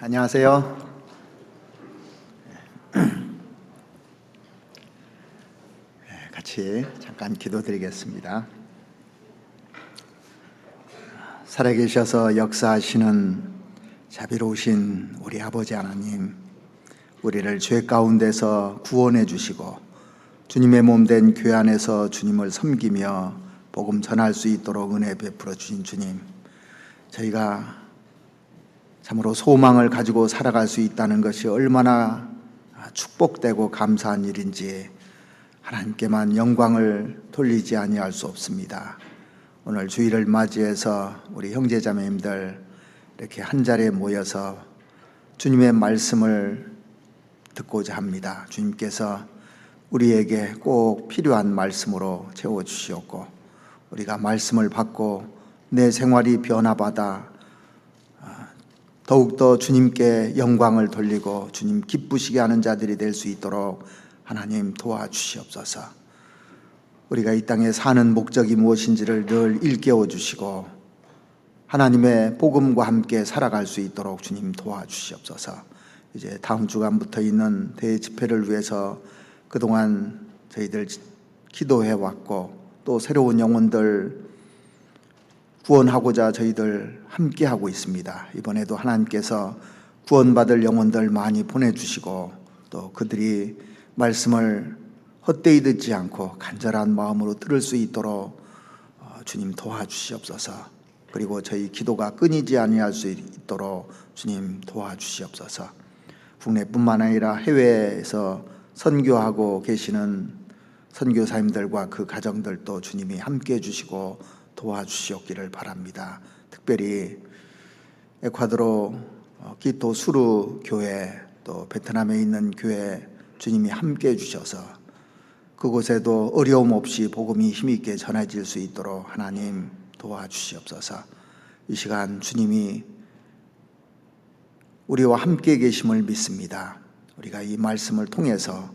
안녕하세요. 같이 잠깐 기도드리겠습니다. 살아계셔서 역사하시는 자비로우신 우리 아버지 하나님, 우리를 죄 가운데서 구원해 주시고 주님의 몸된 교회 안에서 주님을 섬기며 복음 전할 수 있도록 은혜 베풀어 주신 주님, 저희가 참으로 소망을 가지고 살아갈 수 있다는 것이 얼마나 축복되고 감사한 일인지 하나님께만 영광을 돌리지 아니할 수 없습니다. 오늘 주일을 맞이해서 우리 형제자매님들 이렇게 한자리에 모여서 주님의 말씀을 듣고자 합니다. 주님께서 우리에게 꼭 필요한 말씀으로 채워주시옵고, 우리가 말씀을 받고 내 생활이 변화받아 더욱더 주님께 영광을 돌리고 주님 기쁘시게 하는 자들이 될 수 있도록 하나님 도와주시옵소서. 우리가 이 땅에 사는 목적이 무엇인지를 늘 일깨워 주시고 하나님의 복음과 함께 살아갈 수 있도록 주님 도와주시옵소서. 이제 다음 주간부터 있는 대집회를 위해서 그동안 저희들 기도해 왔고, 또 새로운 영혼들 구원하고자 저희들 함께 하고 있습니다. 이번에도 하나님께서 구원받을 영혼들 많이 보내주시고, 또 그들이 말씀을 헛되이 듣지 않고 간절한 마음으로 들을 수 있도록 주님 도와주시옵소서. 그리고 저희 기도가 끊이지 아니할 수 있도록 주님 도와주시옵소서. 국내뿐만 아니라 해외에서 선교하고 계시는 선교사님들과 그 가정들도 주님이 함께 해주시고 도와주시옵기를 바랍니다. 특별히 에콰도르 기토 수루 교회, 또 베트남에 있는 교회 주님이 함께 해주셔서 그곳에도 어려움 없이 복음이 힘있게 전해질 수 있도록 하나님 도와주시옵소서. 이 시간 주님이 우리와 함께 계심을 믿습니다. 우리가 이 말씀을 통해서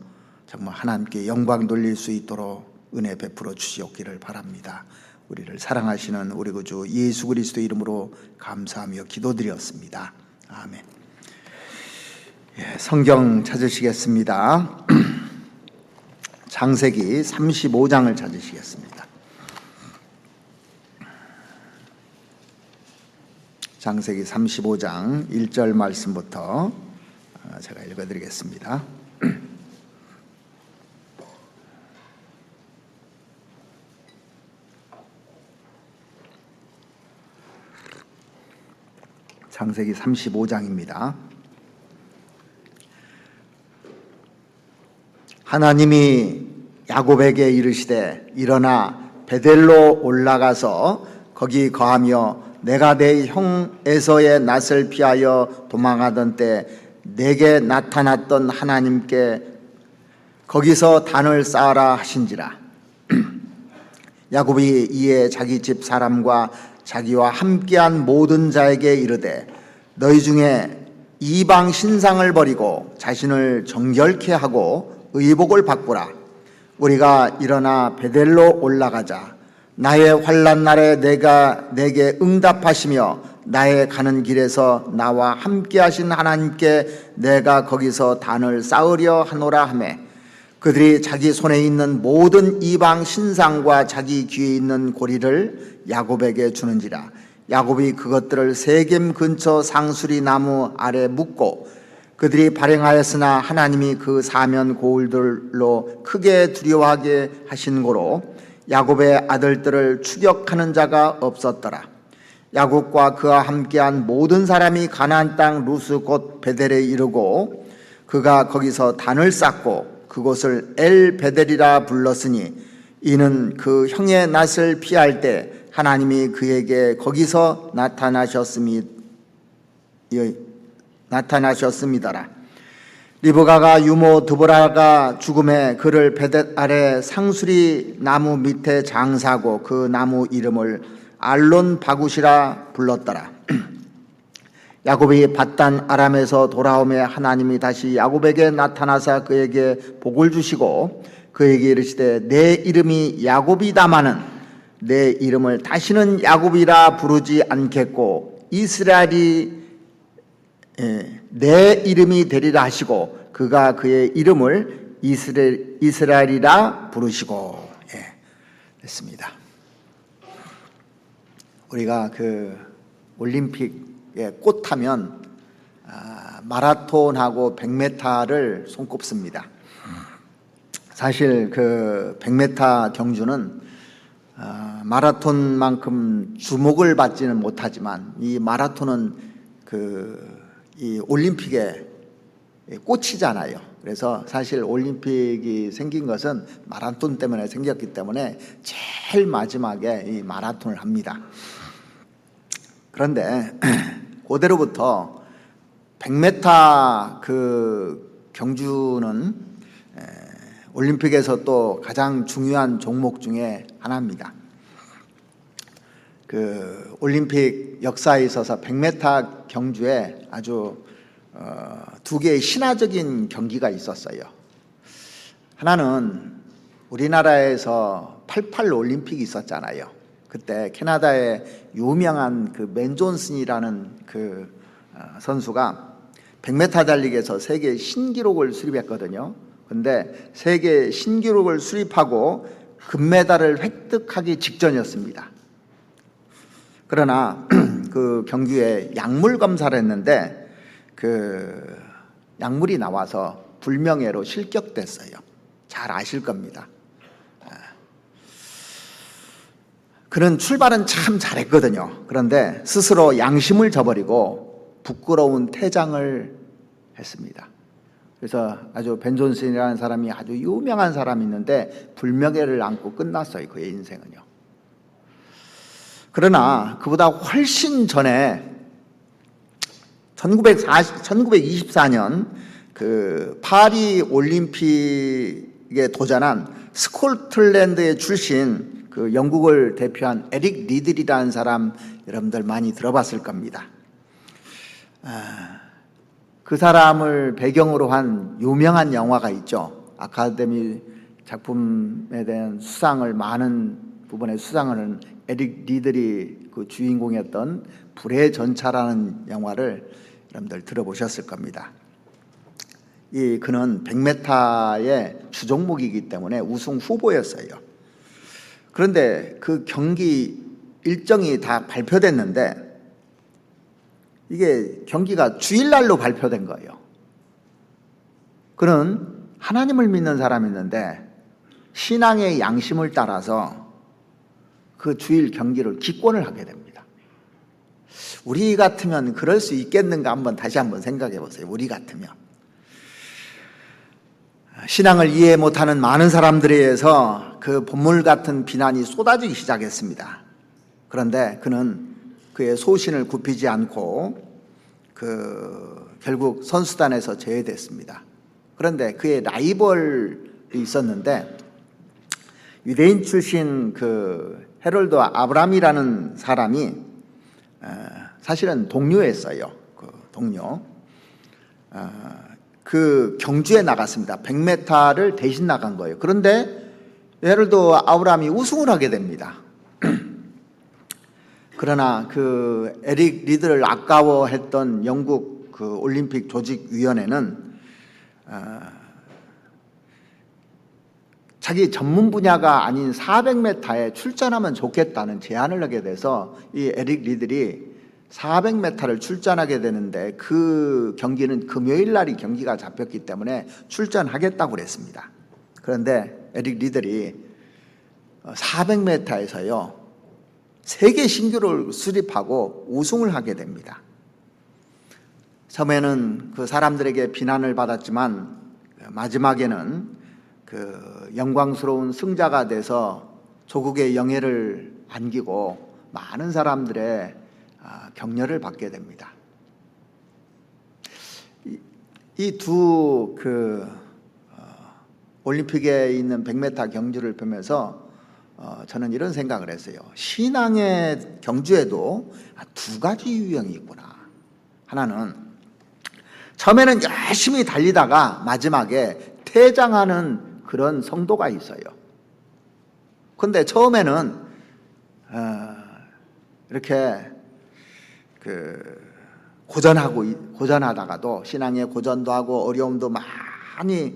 정말 하나님께 영광 돌릴 수 있도록 은혜 베풀어 주시옵기를 바랍니다. 우리를 사랑하시는 우리 구주 예수 그리스도 이름으로 감사하며 기도드렸습니다. 아멘. 성경 찾으시겠습니다. 창세기 35장을 찾으시겠습니다. 창세기 35장 1절 말씀부터 제가 읽어드리겠습니다. 창세기 35장입니다. 하나님이 야곱에게 이르시되 일어나 베델로 올라가서 거기 거하며 내가 내 형 에서의 낯을 피하여 도망하던 때 내게 나타났던 하나님께 거기서 단을 쌓아라 하신지라. 야곱이 이에 자기 집 사람과 자기와 함께한 모든 자에게 이르되 너희 중에 이방 신상을 버리고 자신을 정결케 하고 의복을 바꾸라. 우리가 일어나 베델로 올라가자. 나의 환난 날에 내가 내게 응답하시며 나의 가는 길에서 나와 함께하신 하나님께 내가 거기서 단을 쌓으려 하노라 하매, 그들이 자기 손에 있는 모든 이방 신상과 자기 귀에 있는 고리를 야곱에게 주는지라. 야곱이 그것들을 세겜 근처 상수리 나무 아래 묻고 그들이 발행하였으나 하나님이 그 사면 고울들로 크게 두려워하게 하신 고로 야곱의 아들들을 추격하는 자가 없었더라. 야곱과 그와 함께한 모든 사람이 가나안 땅 루스 곧 베델에 이르고 그가 거기서 단을 쌓고 그곳을 엘 베델이라 불렀으니 이는 그 형의 낯을 피할 때 하나님이 그에게 거기서 나타나셨음이더라. 리브가가 유모 드보라가 죽음에 그를 베델 아래 상수리 나무 밑에 장사하고 그 나무 이름을 알론 바굿이라 불렀더라. 야곱이 밧단 아람에서 돌아오매 하나님이 다시 야곱에게 나타나사 그에게 복을 주시고 그에게 이르시되 내 이름이 야곱이다마는 내 이름을 다시는 야곱이라 부르지 않겠고 이스라엘이 내 이름이 되리라 하시고 그가 그의 이름을 이스라엘이라 부르시고 됐습니다. 우리가 그 올림픽에 꽃하면 마라톤하고 100m를 손꼽습니다. 사실 그 100m 경주는 마라톤만큼 주목을 받지는 못하지만 이 마라톤은 이 올림픽의 꽃이잖아요. 그래서 사실 올림픽이 생긴 것은 마라톤 때문에 생겼기 때문에 제일 마지막에 이 마라톤을 합니다. 그런데 그대로부터 100m 그 경주는 올림픽에서 또 가장 중요한 종목 중에 하나입니다. 그 올림픽 역사에 있어서 100m 경주에 아주 두 개의 신화적인 경기가 있었어요. 하나는 우리나라에서 88 올림픽이 있었잖아요. 그때 캐나다의 유명한 그 맨 존슨이라는 그 선수가 100m 달리기에서 세계 신기록을 수립했거든요. 근데 세계 신기록을 수립하고 금메달을 획득하기 직전이었습니다. 그러나 그 경기에 약물 검사를 했는데 그 약물이 나와서 불명예로 실격됐어요. 잘 아실 겁니다. 그는 출발은 참 잘했거든요. 그런데 스스로 양심을 저버리고 부끄러운 퇴장을 했습니다. 그래서 아주 벤 존슨이라는 사람이 아주 유명한 사람이 있는데 불명예를 안고 끝났어요. 그의 인생은요. 그러나 그보다 훨씬 전에 1924년 그 파리 올림픽에 도전한 스코틀랜드의 출신 그 영국을 대표한 에릭 리들이라는 사람 여러분들 많이 들어봤을 겁니다. 그 사람을 배경으로 한 유명한 영화가 있죠. 아카데미 작품에 대한 수상을 많은 부분에 수상을 한 에릭 리들이 그 주인공이었던 불의 전차라는 영화를 여러분들 들어보셨을 겁니다. 그는 100m의 주종목이기 때문에 우승 후보였어요. 그런데 그 경기 일정이 다 발표됐는데 이게 경기가 주일날로 발표된 거예요. 그는 하나님을 믿는 사람이었는데 신앙의 양심을 따라서 그 주일 경기를 기권을 하게 됩니다. 우리 같으면 그럴 수 있겠는가 다시 한번 생각해 보세요. 우리 같으면. 신앙을 이해 못하는 많은 사람들에 의해서 그 본물 같은 비난이 쏟아지기 시작했습니다. 그런데 그는 그의 소신을 굽히지 않고 결국 선수단에서 제외됐습니다. 그런데 그의 라이벌이 있었는데 유대인 출신 그 헤롤드 아브람이라는 사람이 사실은 동료였어요. 그 동료. 그 경주에 나갔습니다. 100m를 대신 나간 거예요. 그런데 헤롤드 아브람이 우승을 하게 됩니다. 그러나 그 에릭 리드를 아까워했던 영국 그 올림픽 조직위원회는 자기 전문 분야가 아닌 400m에 출전하면 좋겠다는 제안을 하게 돼서 이 에릭 리들이 400m를 출전하게 되는데 그 경기는 금요일 날이 경기가 잡혔기 때문에 출전하겠다고 그랬습니다. 그런데 에릭 리들이 400m에서요 세계 신기록을 수립하고 우승을 하게 됩니다. 처음에는 그 사람들에게 비난을 받았지만 마지막에는 그 영광스러운 승자가 돼서 조국의 영예를 안기고 많은 사람들의 격려를 받게 됩니다. 이 두 올림픽에 있는 100m 경주를 보면서 저는 이런 생각을 했어요. 신앙의 경주에도 두 가지 유형이 있구나. 하나는 처음에는 열심히 달리다가 마지막에 퇴장하는 그런 성도가 있어요. 그런데 처음에는 이렇게 고전하다가도 신앙의 고전도 하고 어려움도 많이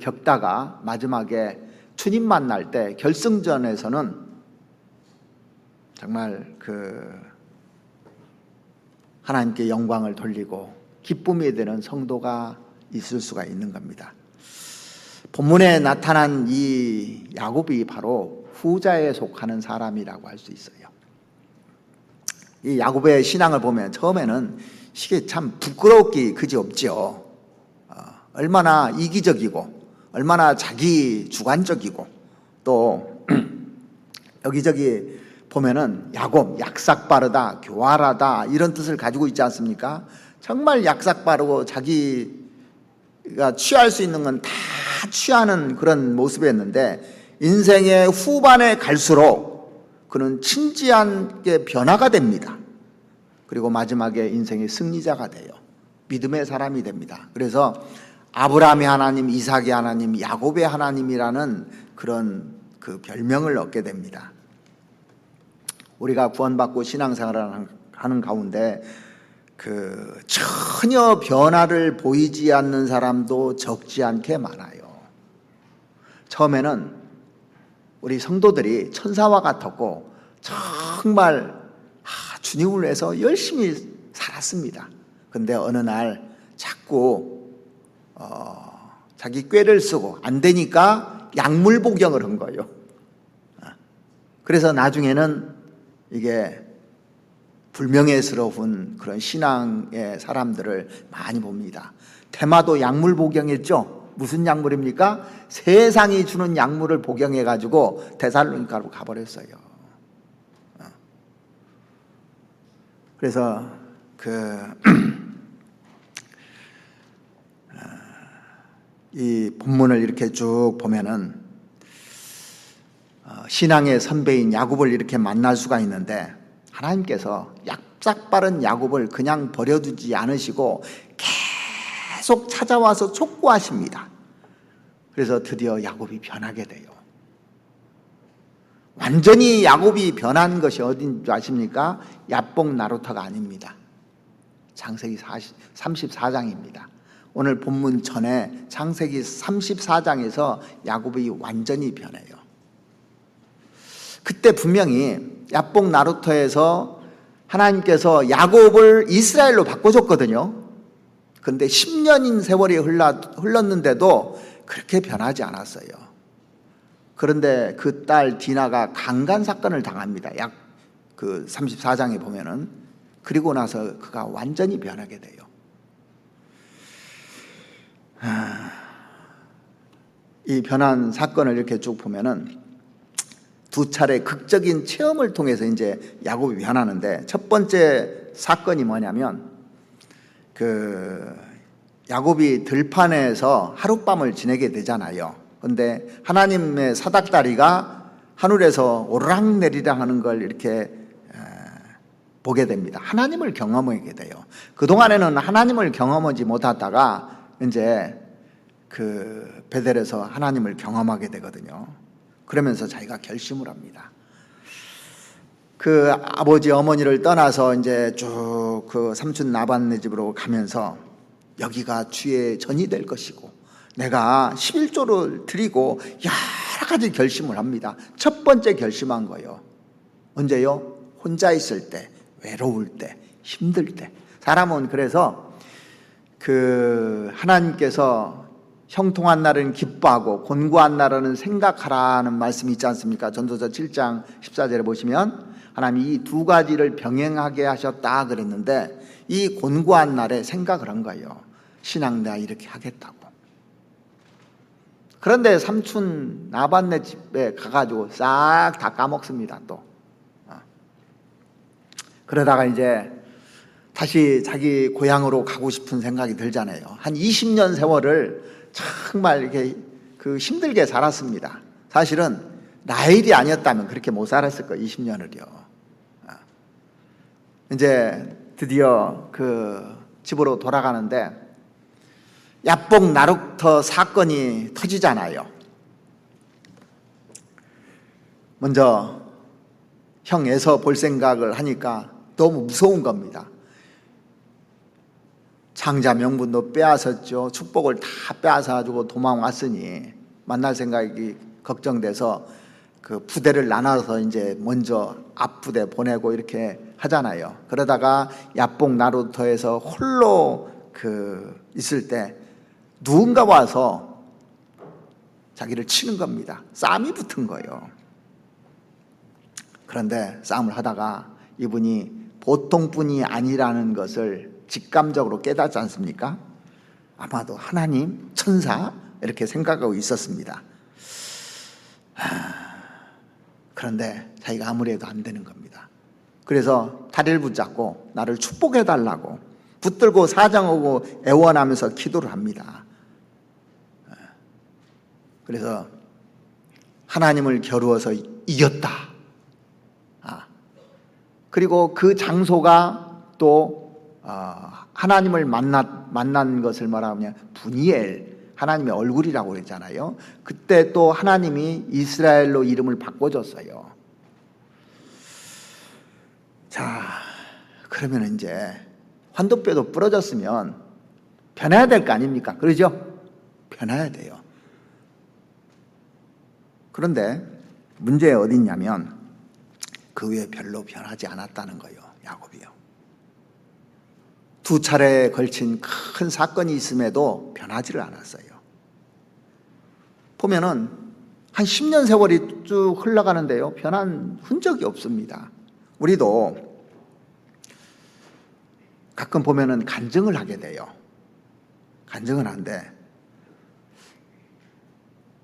겪다가 마지막에 주님 만날 때 결승전에서는 정말 하나님께 영광을 돌리고 기쁨이 되는 성도가 있을 수가 있는 겁니다. 본문에 나타난 이 야곱이 바로 후자에 속하는 사람이라고 할 수 있어요. 이 야곱의 신앙을 보면 처음에는 이게 참 부끄럽기 그지없죠. 얼마나 이기적이고 얼마나 자기 주관적이고 또 여기저기 보면은 야곱, 약삭빠르다, 교활하다 이런 뜻을 가지고 있지 않습니까? 정말 약삭빠르고 자기가 취할 수 있는 건 다 취하는 그런 모습이었는데 인생의 후반에 갈수록 그는 진지하게 변화가 됩니다. 그리고 마지막에 인생의 승리자가 돼요. 믿음의 사람이 됩니다. 그래서 아브라함의 하나님, 이삭의 하나님, 야곱의 하나님이라는 그런 별명을 얻게 됩니다. 우리가 구원받고 신앙생활을 하는 가운데 전혀 변화를 보이지 않는 사람도 적지 않게 많아요. 처음에는 우리 성도들이 천사와 같았고 정말 주님을 위해서 열심히 살았습니다. 근데 어느 날 자꾸 자기 꾀를 쓰고 안 되니까 약물 복용을 한 거예요. 그래서 나중에는 이게 불명예스러운 그런 신앙의 사람들을 많이 봅니다. 테마도 약물 복용했죠. 무슨 약물입니까? 세상이 주는 약물을 복용해가지고 데살로니가로 가버렸어요. 그래서 이 본문을 이렇게 쭉 보면은 신앙의 선배인 야곱을 이렇게 만날 수가 있는데 하나님께서 약삭빠른 야곱을 그냥 버려두지 않으시고 계속 찾아와서 촉구하십니다. 그래서 드디어 야곱이 변하게 돼요. 완전히 야곱이 변한 것이 어딘 줄 아십니까? 야복 나루터가 아닙니다. 창세기 34장입니다. 오늘 본문 전에 창세기 34장에서 야곱이 완전히 변해요. 그때 분명히 야복 나루터에서 하나님께서 야곱을 이스라엘로 바꿔줬거든요. 그런데 10년인 세월이 흘렀는데도 그렇게 변하지 않았어요. 그런데 그 딸 디나가 강간 사건을 당합니다. 약 34장에 보면은. 그리고 나서 그가 완전히 변하게 돼요. 이 변한 사건을 이렇게 쭉 보면은 두 차례 극적인 체험을 통해서 이제 야곱이 변하는데 첫 번째 사건이 뭐냐면 야곱이 들판에서 하룻밤을 지내게 되잖아요. 그런데 하나님의 사닥다리가 하늘에서 오르락내리락 하는 걸 이렇게 보게 됩니다. 하나님을 경험하게 돼요. 그동안에는 하나님을 경험하지 못하다가 이제 베델에서 하나님을 경험하게 되거든요. 그러면서 자기가 결심을 합니다. 아버지 어머니를 떠나서 이제 쭉 삼촌 나반네 집으로 가면서 여기가 주의 전이 될 것이고 내가 11조를 드리고 여러 가지 결심을 합니다. 첫 번째 결심한 거예요. 언제요? 혼자 있을 때, 외로울 때, 힘들 때. 사람은 그래서 하나님께서 형통한 날은 기뻐하고 곤고한 날은 생각하라는 말씀이 있지 않습니까? 전도서 7장 14절에 보시면 하나님이 이 두 가지를 병행하게 하셨다 그랬는데 이 곤고한 날에 생각을 한 거예요. 신앙 내가 이렇게 하겠다고. 그런데 삼촌 나반네 집에 가가지고 싹 다 까먹습니다. 또 그러다가 이제 다시 자기 고향으로 가고 싶은 생각이 들잖아요. 한 20년 세월을 정말 이렇게 힘들게 살았습니다. 사실은 라헬이 아니었다면 그렇게 못 살았을 거예요. 20년을요. 이제 드디어 집으로 돌아가는데 야복 나루터 사건이 터지잖아요. 먼저 형 에서 볼 생각을 하니까 너무 무서운 겁니다. 장자 명분도 빼앗았죠. 축복을 다 빼앗아 가지고 도망왔으니 만날 생각이 걱정돼서 그 부대를 나눠서 이제 먼저 앞부대 보내고 이렇게 하잖아요. 그러다가 야복 나루터에서 홀로 있을 때 누군가 와서 자기를 치는 겁니다. 싸움이 붙은 거예요. 그런데 싸움을 하다가 이분이 보통 분이 아니라는 것을 직감적으로 깨닫지 않습니까? 아마도 하나님, 천사 이렇게 생각하고 있었습니다. 그런데 자기가 아무리 해도 안 되는 겁니다. 그래서 다리를 붙잡고 나를 축복해달라고 붙들고 사정하고 애원하면서 기도를 합니다. 그래서 하나님을 겨루어서 이겼다. 그리고 그 장소가 또 하나님을 만난 것을 말하면 분이엘, 하나님의 얼굴이라고 그랬잖아요. 그때 또 하나님이 이스라엘로 이름을 바꿔줬어요. 자, 그러면 이제 환도뼈도 부러졌으면 변해야 될 거 아닙니까? 그러죠? 변해야 돼요. 그런데 문제가 어디 있냐면 그 후에 별로 변하지 않았다는 거예요. 야곱이요. 2차례에 걸친 큰 사건이 있음에도 변하지를 않았어요. 보면은 한 10년 세월이 쭉 흘러가는데요. 변한 흔적이 없습니다. 우리도 가끔 보면은 간증을 하게 돼요. 간증을 하는데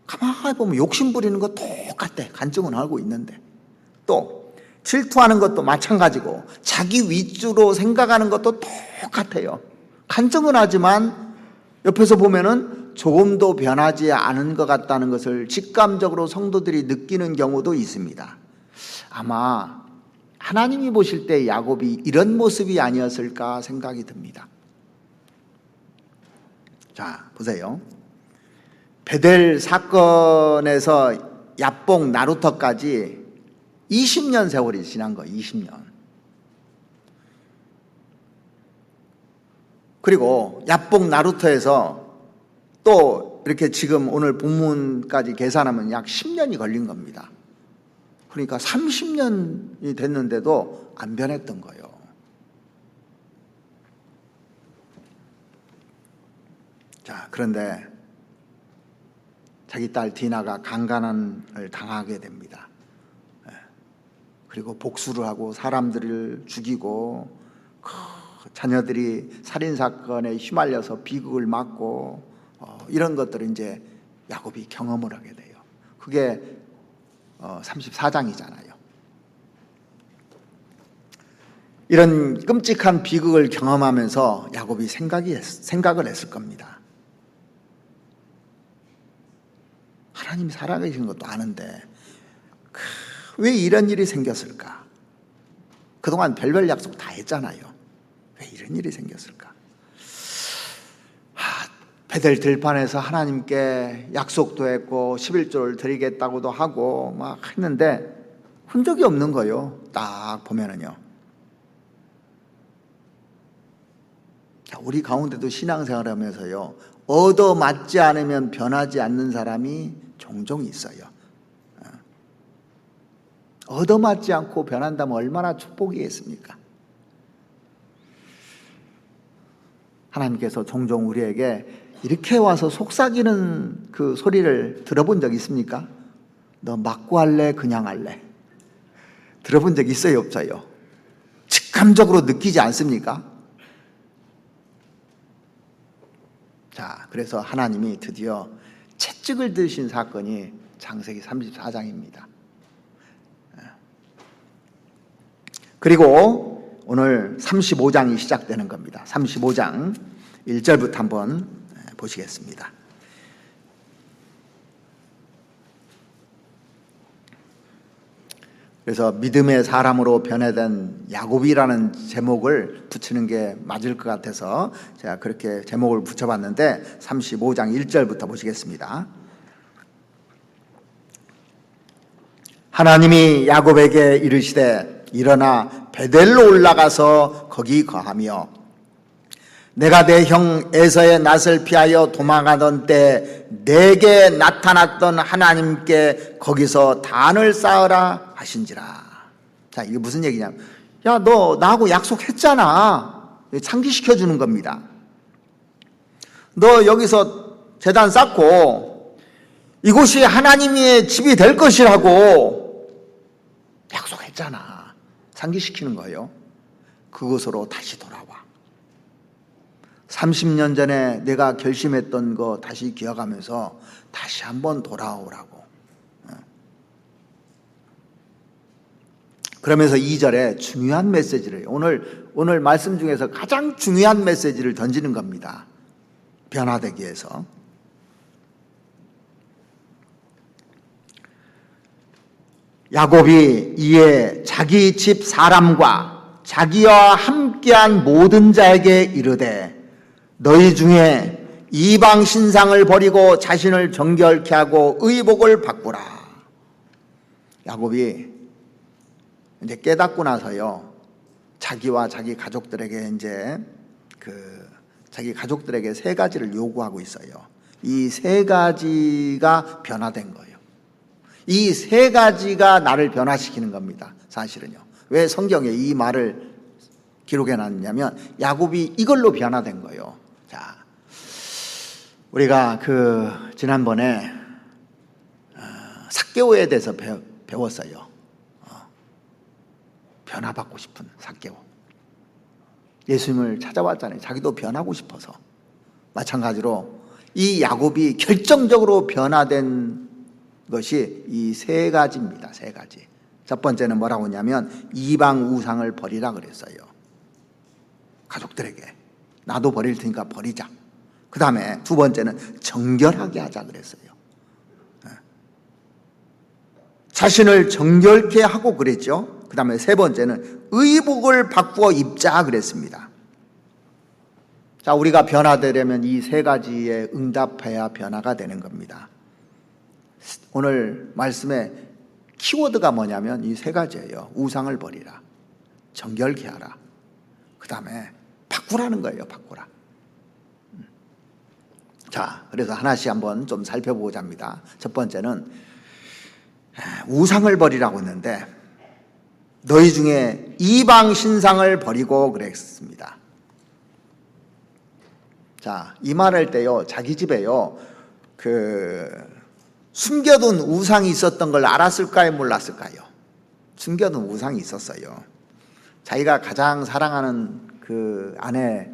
가만히 보면 욕심 부리는 거 똑같아. 간증은 하고 있는데 또 질투하는 것도 마찬가지고 자기 위주로 생각하는 것도 똑같아요. 간증은 하지만 옆에서 보면은 조금도 변하지 않은 것 같다는 것을 직감적으로 성도들이 느끼는 경우도 있습니다. 아마 하나님이 보실 때 야곱이 이런 모습이 아니었을까 생각이 듭니다. 자, 보세요. 베델 사건에서 야복 나루터까지 20년 세월이 지난 거예요. 20년. 그리고 야복 나루터에서 또 이렇게 지금 오늘 본문까지 계산하면 약 10년이 걸린 겁니다. 그러니까 30년이 됐는데도 안 변했던 거예요. 자, 그런데 자기 딸 디나가 강간을 당하게 됩니다. 그리고 복수를 하고 사람들을 죽이고 자녀들이 살인사건에 휘말려서 비극을 맞고 이런 것들을 이제 야곱이 경험을 하게 돼요. 그게 34장이잖아요. 이런 끔찍한 비극을 경험하면서 야곱이 생각을 했을 겁니다. 하나님이 살아계신 것도 아는데 왜 이런 일이 생겼을까? 그동안 별별 약속 다 했잖아요. 왜 이런 일이 생겼을까? 베델 들판에서 하나님께 약속도 했고 11조를 드리겠다고도 하고 막 했는데 흔적이 없는 거예요. 딱 보면은요. 우리 가운데도 신앙생활 하면서요, 얻어맞지 않으면 변하지 않는 사람이 종종 있어요. 얻어맞지 않고 변한다면 얼마나 축복이겠습니까? 하나님께서 종종 우리에게 이렇게 와서 속삭이는 그 소리를 들어본 적 있습니까? 너 맞고 할래? 그냥 할래? 들어본 적 있어요? 없어요? 직감적으로 느끼지 않습니까? 자, 그래서 하나님이 드디어 채찍을 드신 사건이 창세기 34장입니다. 그리고 오늘 35장이 시작되는 겁니다. 35장 1절부터 한번 보시겠습니다. 그래서 믿음의 사람으로 변해된 야곱이라는 제목을 붙이는 게 맞을 것 같아서 제가 그렇게 제목을 붙여봤는데 35장 1절부터 보시겠습니다. 하나님이 야곱에게 이르시되 일어나 베델로 올라가서 거기 거하며 내가 내 형 에서의 낯을 피하여 도망가던 때 내게 나타났던 하나님께 거기서 단을 쌓으라 하신지라. 자, 이게 무슨 얘기냐면, 야, 너 나하고 약속했잖아. 상기시켜 주는 겁니다. 너 여기서 제단 쌓고 이곳이 하나님의 집이 될 것이라고 약속했잖아. 상기시키는 거예요. 그곳으로 다시 돌아와. 30년 전에 내가 결심했던 거 다시 기억하면서 다시 한번 돌아오라고. 그러면서 2절에 중요한 메시지를, 오늘 말씀 중에서 가장 중요한 메시지를 던지는 겁니다. 변화되기 위해서. 야곱이 이에 자기 집 사람과 자기와 함께한 모든 자에게 이르되 너희 중에 이방 신상을 버리고 자신을 정결케 하고 의복을 바꾸라. 야곱이 이제 깨닫고 나서요, 자기와 자기 가족들에게 자기 가족들에게 3가지를 요구하고 있어요. 이 3가지가 변화된 거예요. 이 3가지가 나를 변화시키는 겁니다. 사실은요. 왜 성경에 이 말을 기록해 놨냐면 야곱이 이걸로 변화된 거예요. 자, 우리가 지난번에 삭개오에 대해서 배웠어요. 변화받고 싶은 삭개오. 예수님을 찾아왔잖아요. 자기도 변하고 싶어서. 마찬가지로 이 야곱이 결정적으로 변화된 것이 이 3가지입니다. 3가지. 첫 번째는 뭐라고 하냐면 이방 우상을 버리라 그랬어요. 가족들에게. 나도 버릴 테니까 버리자. 그 다음에 2번째는 정결하게 하자 그랬어요. 자신을 정결케 하고 그랬죠. 그 다음에 3번째는 의복을 바꾸어 입자 그랬습니다. 자, 우리가 변화되려면 이 3가지에 응답해야 변화가 되는 겁니다. 오늘 말씀의 키워드가 뭐냐면 이 3가지예요. 우상을 버리라, 정결케 하라, 그 다음에 바꾸라는 거예요. 바꾸라. 자, 그래서 하나씩 한번 좀 살펴보고자 합니다. 첫 번째는 우상을 버리라고 했는데 너희 중에 이방 신상을 버리고 그랬습니다. 자, 이 말할 때요, 자기 집에요, 숨겨둔 우상이 있었던 걸 알았을까요? 몰랐을까요? 숨겨둔 우상이 있었어요. 자기가 가장 사랑하는 그 아내,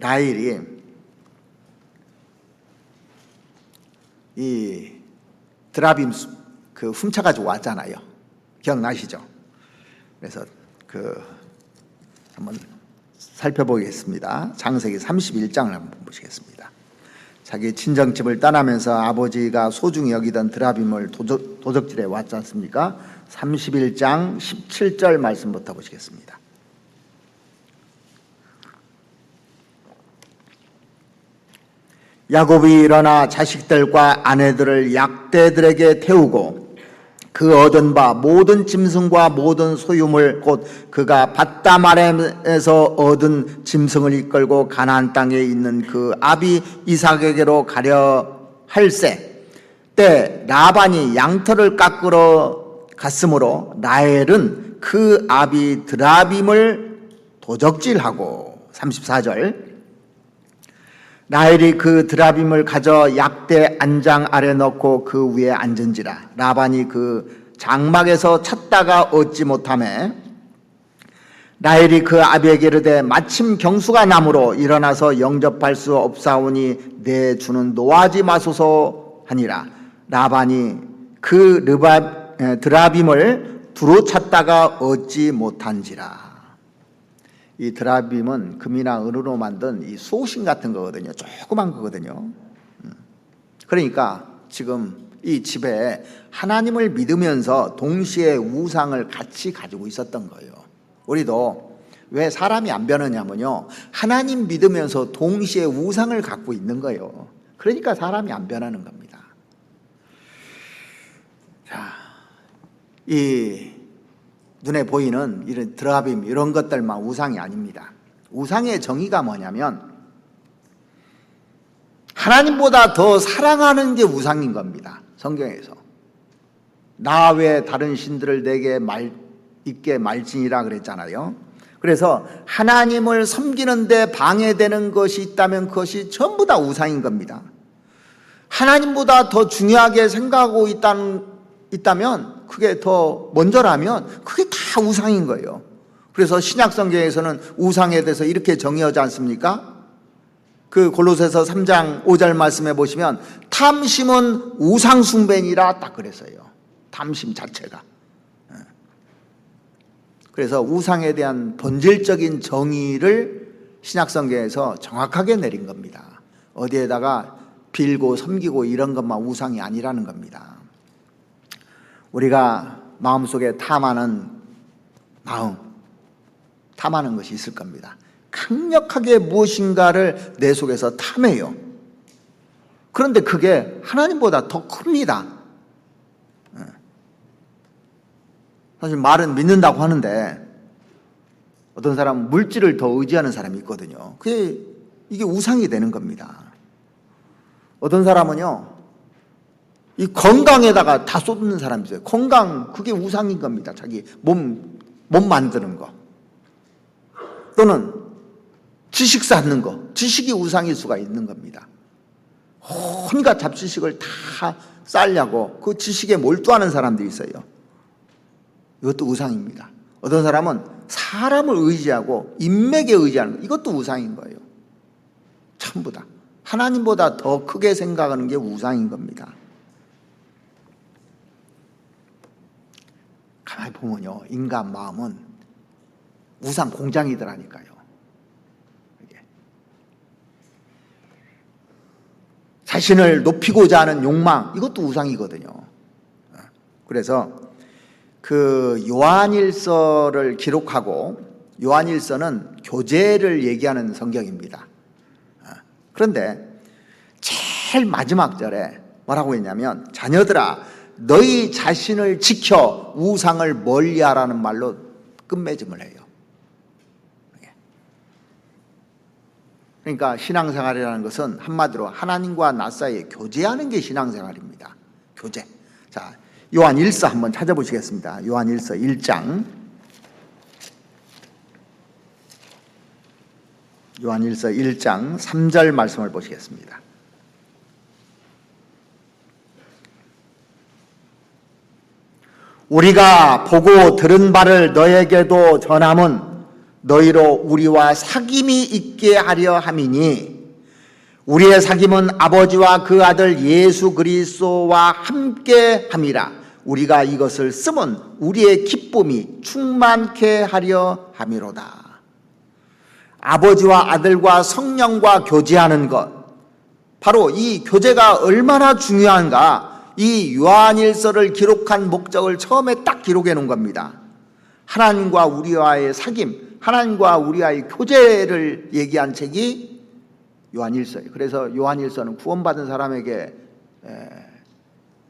라헬이 이 드라빔 훔쳐가지고 왔잖아요. 기억나시죠? 그래서 한번 살펴보겠습니다. 창세기 31장을 한번 보시겠습니다. 자기 친정집을 떠나면서 아버지가 소중히 여기던 드라빔을 도적질해 왔지 않습니까? 31장 17절 말씀부터 보시겠습니다. 야곱이 일어나 자식들과 아내들을 약대들에게 태우고 그 얻은 바 모든 짐승과 모든 소유물 곧 그가 밧다마렘에서 얻은 짐승을 이끌고 가나안 땅에 있는 그 아비 이삭에게로 가려 할세 때 라반이 양털을 깎으러 갔으므로 라헬은 그 아비 드라빔을 도적질하고 34절 라헬이 그 드라빔을 가져 약대 안장 아래 넣고 그 위에 앉은지라 라반이 그 장막에서 찾다가 얻지 못하매 라헬이 그 아비에게 이르되 마침 경수가 나므로 일어나서 영접할 수 없사오니 내 주는 노하지 마소서 하니라. 라반이 그 드라빔을 두루 찾다가 얻지 못한지라. 이 드라빔은 금이나 은으로 만든 이 수호신 같은 거거든요. 조그만 거거든요. 그러니까 지금 이 집에 하나님을 믿으면서 동시에 우상을 같이 가지고 있었던 거예요. 우리도 왜 사람이 안 변하냐면요, 하나님 믿으면서 동시에 우상을 갖고 있는 거예요. 그러니까 사람이 안 변하는 겁니다. 자, 이 눈에 보이는 이런 드라빔 이런 것들만 우상이 아닙니다. 우상의 정의가 뭐냐면 하나님보다 더 사랑하는 게 우상인 겁니다. 성경에서. 나 외 다른 신들을 내게 있게 말지니라 그랬잖아요. 그래서 하나님을 섬기는데 방해되는 것이 있다면 그것이 전부 다 우상인 겁니다. 하나님보다 더 중요하게 생각하고 있다면, 그게 더 먼저라면 그게 다 우상인 거예요. 그래서 신약 성경에서는 우상에 대해서 이렇게 정의하지 않습니까? 그 골로새서 3장 5절 말씀에 보시면 탐심은 우상 숭배니라 딱 그랬어요. 탐심 자체가. 그래서 우상에 대한 본질적인 정의를 신약 성경에서 정확하게 내린 겁니다. 어디에다가 빌고 섬기고 이런 것만 우상이 아니라는 겁니다. 우리가 마음속에 탐하는 것이 있을 겁니다. 강력하게 무엇인가를 내 속에서 탐해요. 그런데 그게 하나님보다 더 큽니다. 사실 말은 믿는다고 하는데 어떤 사람은 물질을 더 의지하는 사람이 있거든요. 이게 우상이 되는 겁니다. 어떤 사람은요, 이 건강에다가 다 쏟는 사람이 있어요. 건강, 그게 우상인 겁니다. 자기 몸 만드는 거. 또는 지식 쌓는 거, 지식이 우상일 수가 있는 겁니다. 온갖 잡지식을 다 쌓으려고 그 지식에 몰두하는 사람들이 있어요. 이것도 우상입니다. 어떤 사람은 사람을 의지하고 인맥에 의지하는 거, 이것도 우상인 거예요. 전부 다. 하나님보다 더 크게 생각하는 게 우상인 겁니다. 가만히 보면요, 인간 마음은 우상 공장이더라니까요. 자신을 높이고자 하는 욕망, 이것도 우상이거든요. 그래서 그 요한일서를 기록하고, 요한일서는 교제를 얘기하는 성경입니다. 그런데 제일 마지막 절에 뭐라고 했냐면, 자녀들아 너희 자신을 지켜 우상을 멀리하라는 말로 끝맺음을 해요. 그러니까 신앙생활이라는 것은 한마디로 하나님과 나 사이에 교제하는 게 신앙생활입니다. 교제. 자, 요한일서 한번 찾아보시겠습니다. 요한일서 1장. 요한일서 1장 3절 말씀을 보시겠습니다. 우리가 보고 들은 바를 너에게도 전함은 너희로 우리와 사귐이 있게 하려 함이니, 우리의 사귐은 아버지와 그 아들 예수 그리스도와 함께 함이라. 우리가 이것을 쓰면 우리의 기쁨이 충만케 하려 함이로다. 아버지와 아들과 성령과 교제하는 것, 바로 이 교제가 얼마나 중요한가, 이 요한일서를 기록한 목적을 처음에 딱 기록해 놓은 겁니다. 하나님과 우리와의 사귐, 하나님과 우리와의 교제를 얘기한 책이 요한일서예요. 그래서 요한일서는 구원받은 사람에게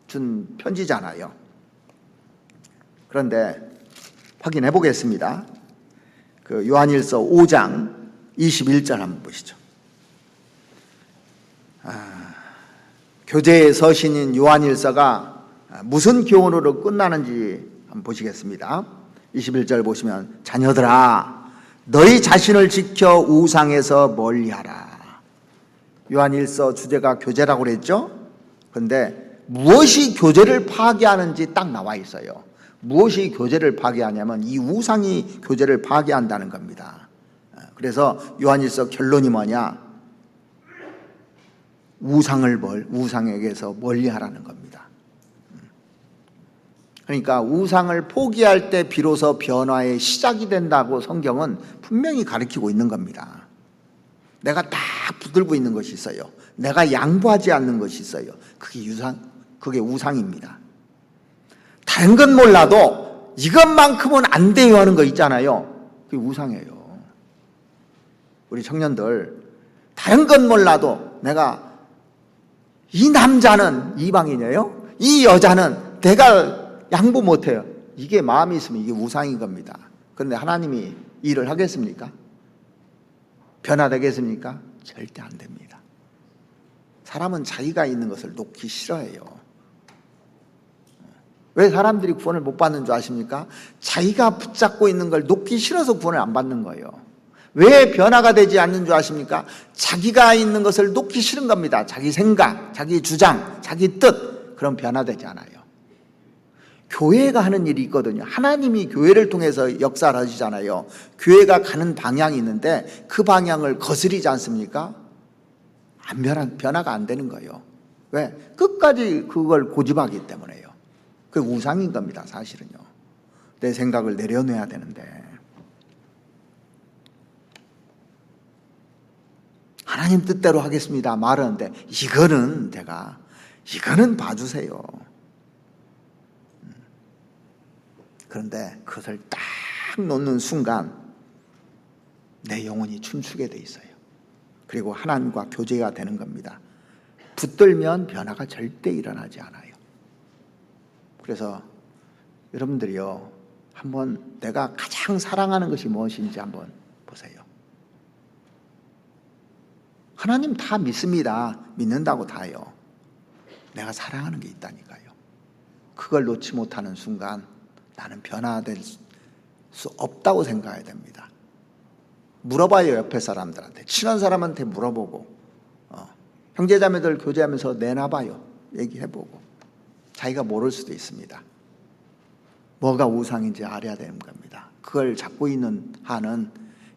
준 편지잖아요. 그런데 확인해 보겠습니다. 그 요한일서 5장 21절 한번 보시죠. 교제의 서신인 요한일서가 무슨 교훈으로 끝나는지 한번 보시겠습니다. 21절 보시면, 자녀들아 너희 자신을 지켜 우상에서 멀리하라. 요한일서 주제가 교제라고 그랬죠. 그런데 무엇이 교제를 파괴하는지 딱 나와 있어요. 무엇이 교제를 파괴하냐면 이 우상이 교제를 파괴한다는 겁니다. 그래서 요한일서 결론이 뭐냐, 우상에게서 멀리하라는 겁니다. 그러니까 우상을 포기할 때 비로소 변화의 시작이 된다고 성경은 분명히 가르치고 있는 겁니다. 내가 딱 붙들고 있는 것이 있어요. 내가 양보하지 않는 것이 있어요. 그게 우상입니다. 다른 건 몰라도 이것만큼은 안 돼요 하는 거 있잖아요. 그게 우상이에요. 우리 청년들, 다른 건 몰라도 내가 이 남자는 이방인이에요, 이 여자는 내가 양보 못해요, 이게 마음이 있으면 이게 우상인 겁니다. 그런데 하나님이 일을 하겠습니까? 변화되겠습니까? 절대 안 됩니다. 사람은 자기가 있는 것을 놓기 싫어해요. 왜 사람들이 구원을 못 받는 줄 아십니까? 자기가 붙잡고 있는 걸 놓기 싫어서 구원을 안 받는 거예요. 왜 변화가 되지 않는 줄 아십니까? 자기가 있는 것을 놓기 싫은 겁니다. 자기 생각, 자기 주장, 자기 뜻. 그럼 변화되지 않아요. 교회가 하는 일이 있거든요. 하나님이 교회를 통해서 역사를 하시잖아요. 교회가 가는 방향이 있는데 그 방향을 거스리지 않습니까? 변화가 안 되는 거예요. 왜? 끝까지 그걸 고집하기 때문에요. 그게 우상인 겁니다, 사실은요. 내 생각을 내려놔야 되는데. 하나님 뜻대로 하겠습니다 말하는데 이거는 봐주세요. 그런데 그것을 딱 놓는 순간 내 영혼이 춤추게 돼 있어요. 그리고 하나님과 교제가 되는 겁니다. 붙들면 변화가 절대 일어나지 않아요. 그래서 여러분들이요, 한번 내가 가장 사랑하는 것이 무엇인지 한번 보세요. 하나님 다 믿습니다. 믿는다고 다요. 내가 사랑하는 게 있다니까요. 그걸 놓지 못하는 순간 나는 변화될 수 없다고 생각해야 됩니다. 물어봐요. 옆에 사람들한테, 친한 사람한테 물어보고, 형제자매들 교제하면서 내놔봐요. 얘기해보고. 자기가 모를 수도 있습니다. 뭐가 우상인지 알아야 되는 겁니다. 그걸 잡고 있는 한은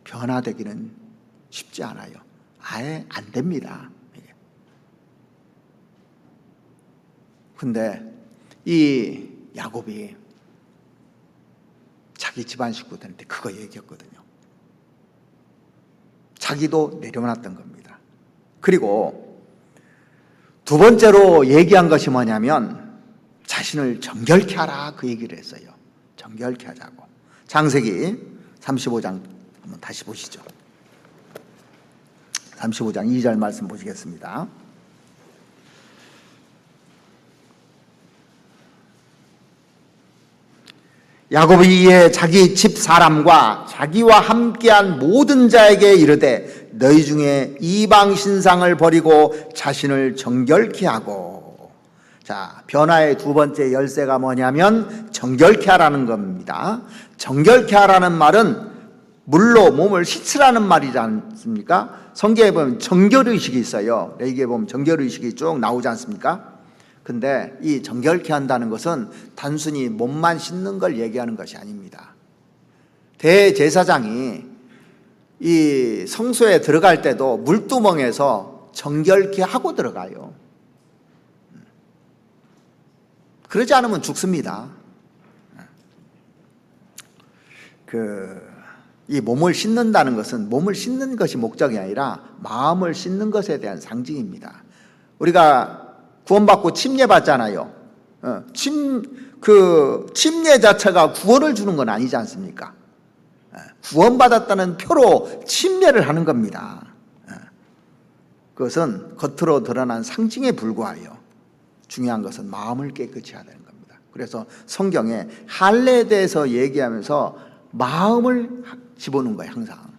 변화되기는 쉽지 않아요. 아예 안 됩니다. 근데 이 야곱이 자기 집안 식구들한테 그거 얘기했거든요. 자기도 내려놨던 겁니다. 그리고 두 번째로 얘기한 것이 뭐냐면 자신을 정결케 하라, 그 얘기를 했어요. 정결케 하자고. 창세기 35장 한번 다시 보시죠. 35장 2절 말씀 보시겠습니다. 야곱이 이에 자기 집 사람과 자기와 함께한 모든 자에게 이르되 너희 중에 이방 신상을 버리고 자신을 정결케 하고. 자, 변화의 두 번째 열쇠가 뭐냐면 정결케 하라는 겁니다. 정결케 하라는 말은 물로 몸을 씻으라는 말이지 않습니까? 성경에 보면 정결의식이 있어요. 레위기에 보면 정결의식이 쭉 나오지 않습니까? 근데 이 정결케 한다는 것은 단순히 몸만 씻는 걸 얘기하는 것이 아닙니다. 대제사장이 이 성소에 들어갈 때도 물두멍에서 정결케 하고 들어가요. 그러지 않으면 죽습니다. 이 몸을 씻는다는 것은 몸을 씻는 것이 목적이 아니라 마음을 씻는 것에 대한 상징입니다. 우리가 구원받고 침례받잖아요. 침례 자체가 구원을 주는 건 아니지 않습니까? 구원받았다는 표로 침례를 하는 겁니다. 그것은 겉으로 드러난 상징에 불과해요. 중요한 것은 마음을 깨끗이 해야 되는 겁니다. 그래서 성경에 할례에 대해서 얘기하면서 마음을 집어넣은 거예요, 항상.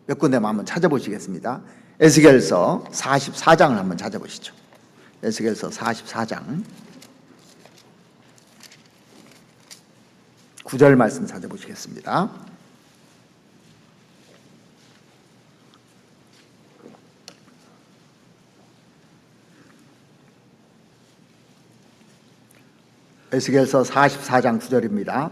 몇 군데만 한번 찾아보시겠습니다. 에스겔서 44장을 한번 찾아보시죠. 에스겔서 44장 9절 말씀 찾아보시겠습니다. 에스겔서 44장 9절입니다.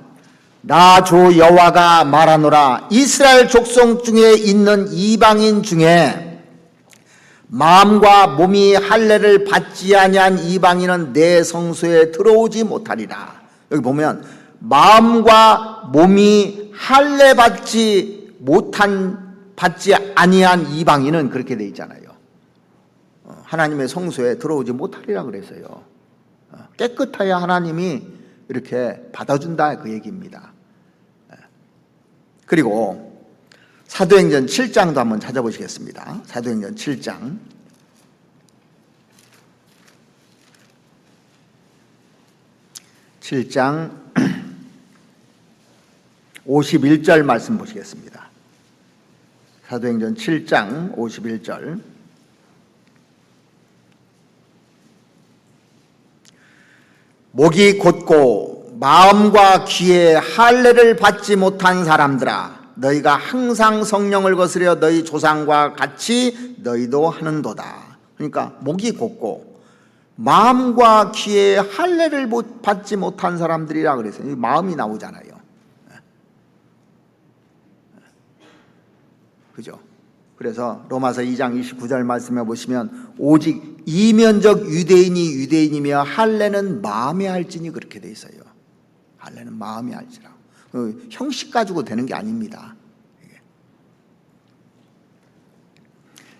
나 주 여호와가 말하노라. 이스라엘 족속 중에 있는 이방인 중에 마음과 몸이 할례를 받지 아니한 이방인은 내 성소에 들어오지 못하리라. 여기 보면 마음과 몸이 할례 받지 아니한 이방인은 그렇게 돼 있잖아요. 하나님의 성소에 들어오지 못하리라 그랬어요. 깨끗해야 하나님이 이렇게 받아준다, 그 얘기입니다. 그리고 사도행전 7장도 한번 찾아보시겠습니다. 사도행전 7장 51절 말씀 보시겠습니다. 사도행전 7장 51절. 목이 곧고 마음과 귀에 할례를 받지 못한 사람들아, 너희가 항상 성령을 거스려 너희 조상과 같이 너희도 하는도다. 그러니까 목이 곧고 마음과 귀에 할례를 받지 못한 사람들이라 그랬어요. 마음이 나오잖아요. 그죠? 그래서 로마서 2장 29절 말씀해 보시면 오직 이면적 유대인이 유대인이며 할례는 마음에 할지니 그렇게 돼 있어요. 할례는 마음에 할지라. 형식 가지고 되는 게 아닙니다.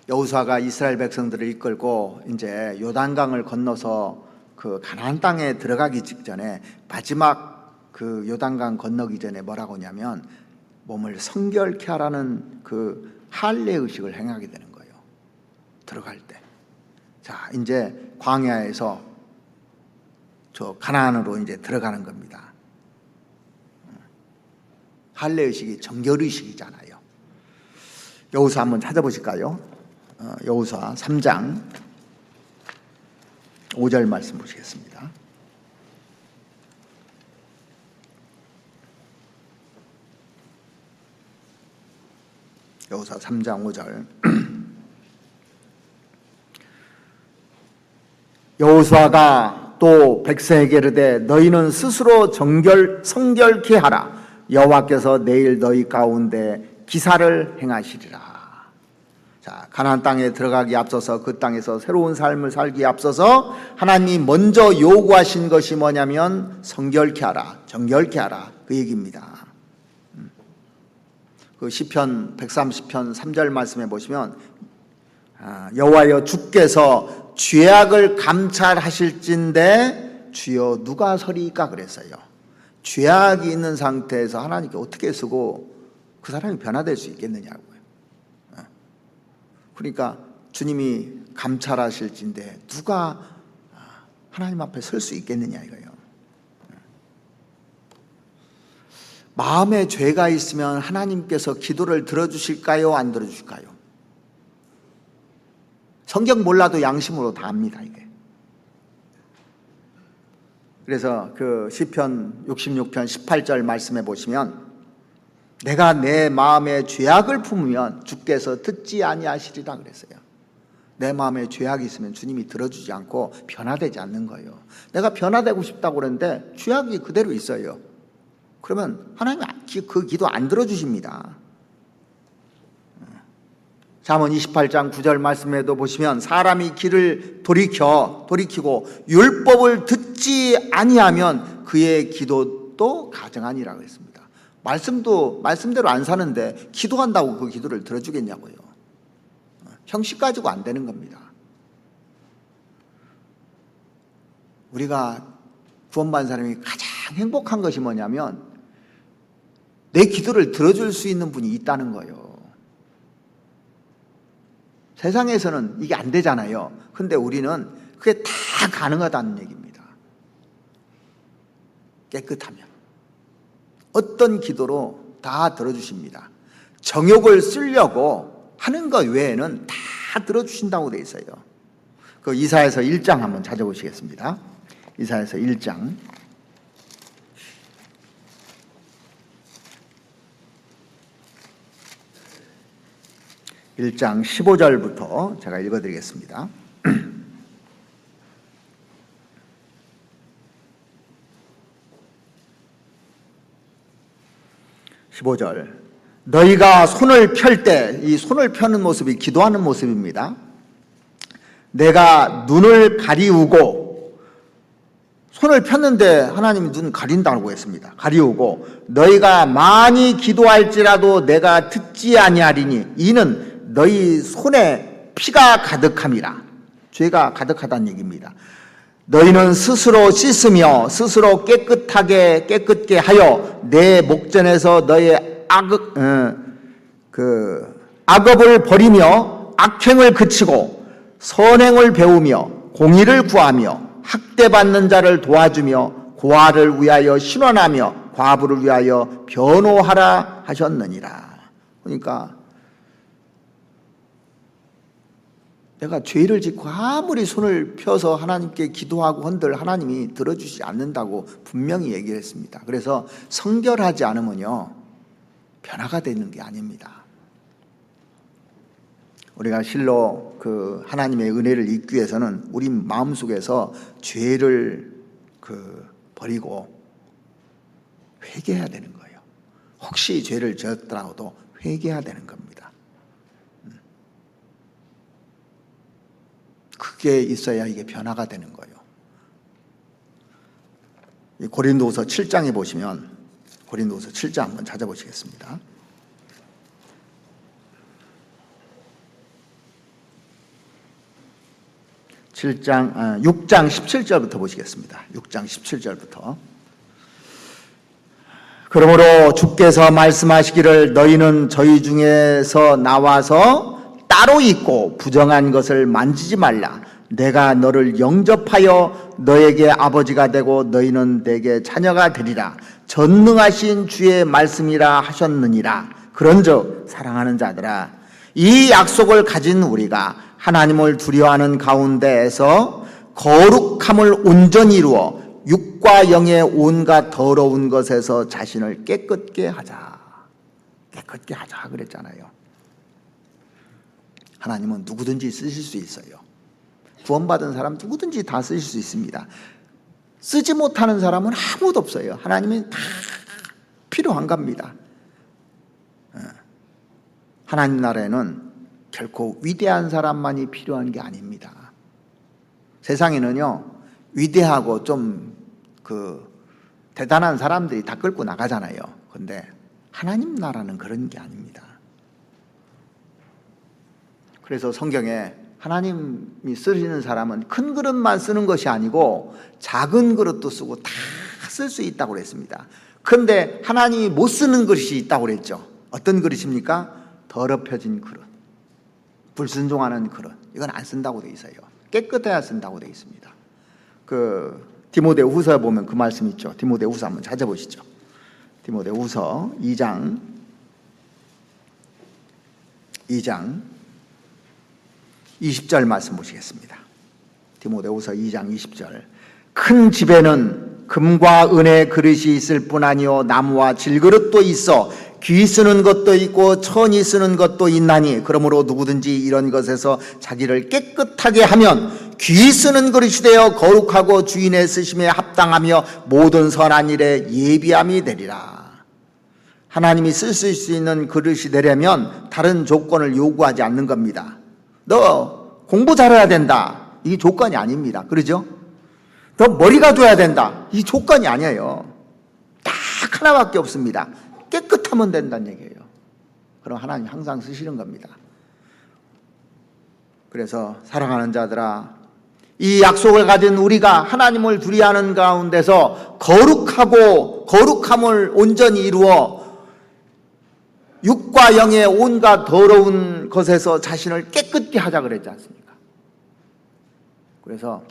여호수아가 이스라엘 백성들을 이끌고 이제 요단강을 건너서 그 가나안 땅에 들어가기 직전에 마지막 그 요단강 건너기 전에 뭐라고 하냐면 몸을 성결케 하라는 그 할례 의식을 행하게 되는 거예요. 들어갈 때. 자, 이제 광야에서 저 가나안으로 이제 들어가는 겁니다. 할례 의식이 정결 의식이잖아요. 여호수아 한번 찾아보실까요? 여호수아 3장 5절 말씀 보시겠습니다. 여호수아 3장 5절. 여호수아가 또 백성에게 이르되 너희는 스스로 성결케 하라. 여호와께서 내일 너희 가운데 기사를 행하시리라. 자, 가나안 땅에 들어가기 앞서서 그 땅에서 새로운 삶을 살기 앞서서 하나님이 먼저 요구하신 것이 뭐냐면 성결케 하라, 정결케 하라, 그 얘기입니다. 그 시편 130편 3절 말씀해 보시면 여호와여 주께서 죄악을 감찰하실진데 주여 누가 서리이까 그랬어요. 죄악이 있는 상태에서 하나님께 어떻게 쓰고 그 사람이 변화될 수 있겠느냐고요. 그러니까 주님이 감찰하실진데 누가 하나님 앞에 설 수 있겠느냐 이거예요. 마음에 죄가 있으면 하나님께서 기도를 들어주실까요? 안 들어주실까요? 성경 몰라도 양심으로 다 압니다, 이게. 그래서 그 시편 66편 18절 말씀해 보시면 내가 내 마음에 죄악을 품으면 주께서 듣지 아니하시리라 그랬어요. 내 마음에 죄악이 있으면 주님이 들어주지 않고 변화되지 않는 거예요. 내가 변화되고 싶다고 그러는데 죄악이 그대로 있어요. 그러면 하나님이 그 기도 안 들어주십니다. 잠언 28장 9절 말씀에도 보시면 사람이 길을 돌이키고 율법을 듣지 아니하면 그의 기도도 가증하니라고 했습니다. 말씀대로 안 사는데 기도한다고 그 기도를 들어주겠냐고요. 형식 가지고 안 되는 겁니다. 우리가 구원받은 사람이 가장 행복한 것이 뭐냐면 내 기도를 들어줄 수 있는 분이 있다는 거예요. 세상에서는 이게 안 되잖아요. 근데 우리는 그게 다 가능하다는 얘기입니다. 깨끗하면 어떤 기도로 다 들어주십니다. 정욕을 쓰려고 하는 것 외에는 다 들어주신다고 돼 있어요. 그 이사야서 1장 한번 찾아보시겠습니다. 이사야서 1장 1장 15절부터 제가 읽어드리겠습니다. 15절 너희가 손을 펼 때, 이 손을 펴는 모습이 기도하는 모습입니다. 내가 눈을 가리우고, 손을 폈는데 하나님이 눈 가린다고 했습니다. 가리우고 너희가 많이 기도할지라도 내가 듣지 아니하리니 이는 너희 손에 피가 가득함이라. 죄가 가득하다는 얘기입니다. 너희는 스스로 씻으며 스스로 깨끗게 하여 내 목전에서 너의 악업을 버리며 악행을 그치고 선행을 배우며 공의를 구하며 학대받는 자를 도와주며 고아를 위하여 신원하며 과부를 위하여 변호하라 하셨느니라. 그러니까 내가 죄를 짓고 아무리 손을 펴서 하나님께 기도하고 헌들 하나님이 들어주지 않는다고 분명히 얘기를 했습니다. 그래서 성결하지 않으면요, 변화가 되는 게 아닙니다. 우리가 실로 그 하나님의 은혜를 잊기 위해서는 우리 마음속에서 죄를 버리고 회개해야 되는 거예요. 혹시 죄를 지었더라도 회개해야 되는 겁니다. 그게 있어야 이게 변화가 되는 거예요. 이 고린도후서 7장에 보시면, 고린도후서 7장 한번 찾아보시겠습니다. 6장 17절부터 보시겠습니다. 6장 17절부터. 그러므로 주께서 말씀하시기를 너희는 저희 중에서 나와서 따로 있고 부정한 것을 만지지 말라. 내가 너를 영접하여 너에게 아버지가 되고 너희는 내게 자녀가 되리라. 전능하신 주의 말씀이라 하셨느니라. 그런즉 사랑하는 자들아, 이 약속을 가진 우리가 하나님을 두려워하는 가운데에서 거룩함을 온전히 이루어 육과 영의 온갖 더러운 것에서 자신을 깨끗게 하자. 깨끗게 하자 그랬잖아요. 하나님은 누구든지 쓰실 수 있어요. 구원받은 사람 누구든지 다 쓰실 수 있습니다. 쓰지 못하는 사람은 아무도 없어요. 하나님은 다 필요한 겁니다. 하나님 나라에는 결코 위대한 사람만이 필요한 게 아닙니다. 세상에는요, 위대하고 좀 대단한 사람들이 다 끌고 나가잖아요. 근데 하나님 나라는 그런 게 아닙니다. 그래서 성경에 하나님이 쓰시는 사람은 큰 그릇만 쓰는 것이 아니고 작은 그릇도 쓰고 다 쓸 수 있다고 그랬습니다. 그런데 하나님이 못 쓰는 그릇이 있다고 그랬죠. 어떤 그릇입니까? 더럽혀진 그릇, 불순종하는 그릇, 이건 안 쓴다고 돼 있어요. 깨끗해야 쓴다고 돼 있습니다. 디모데후서에 보면 그 말씀 있죠. 디모데후서 한번 찾아보시죠. 디모데후서 2장 20절 말씀 보시겠습니다. 디모데후서 2장 20절. 큰 집에는 금과 은의 그릇이 있을 뿐 아니요 나무와 질그릇도 있어 귀 쓰는 것도 있고 천이 쓰는 것도 있나니 그러므로 누구든지 이런 것에서 자기를 깨끗하게 하면 귀 쓰는 그릇이 되어 거룩하고 주인의 쓰심에 합당하며 모든 선한 일에 예비함이 되리라. 하나님이 쓰실 수 있는 그릇이 되려면 다른 조건을 요구하지 않는 겁니다. 너 공부 잘해야 된다, 이게 조건이 아닙니다. 그러죠? 너 머리가 돼야 된다, 이 조건이 아니에요. 딱 하나밖에 없습니다. 깨끗하면 된다는 얘기예요. 그럼 하나님 항상 쓰시는 겁니다. 그래서 사랑하는 자들아, 이 약속을 가진 우리가 하나님을 두려워하는 가운데서 거룩함을 온전히 이루어 육과 영의 온갖 더러운 것에서 자신을 깨끗게 하자 그랬지 않습니까? 그래서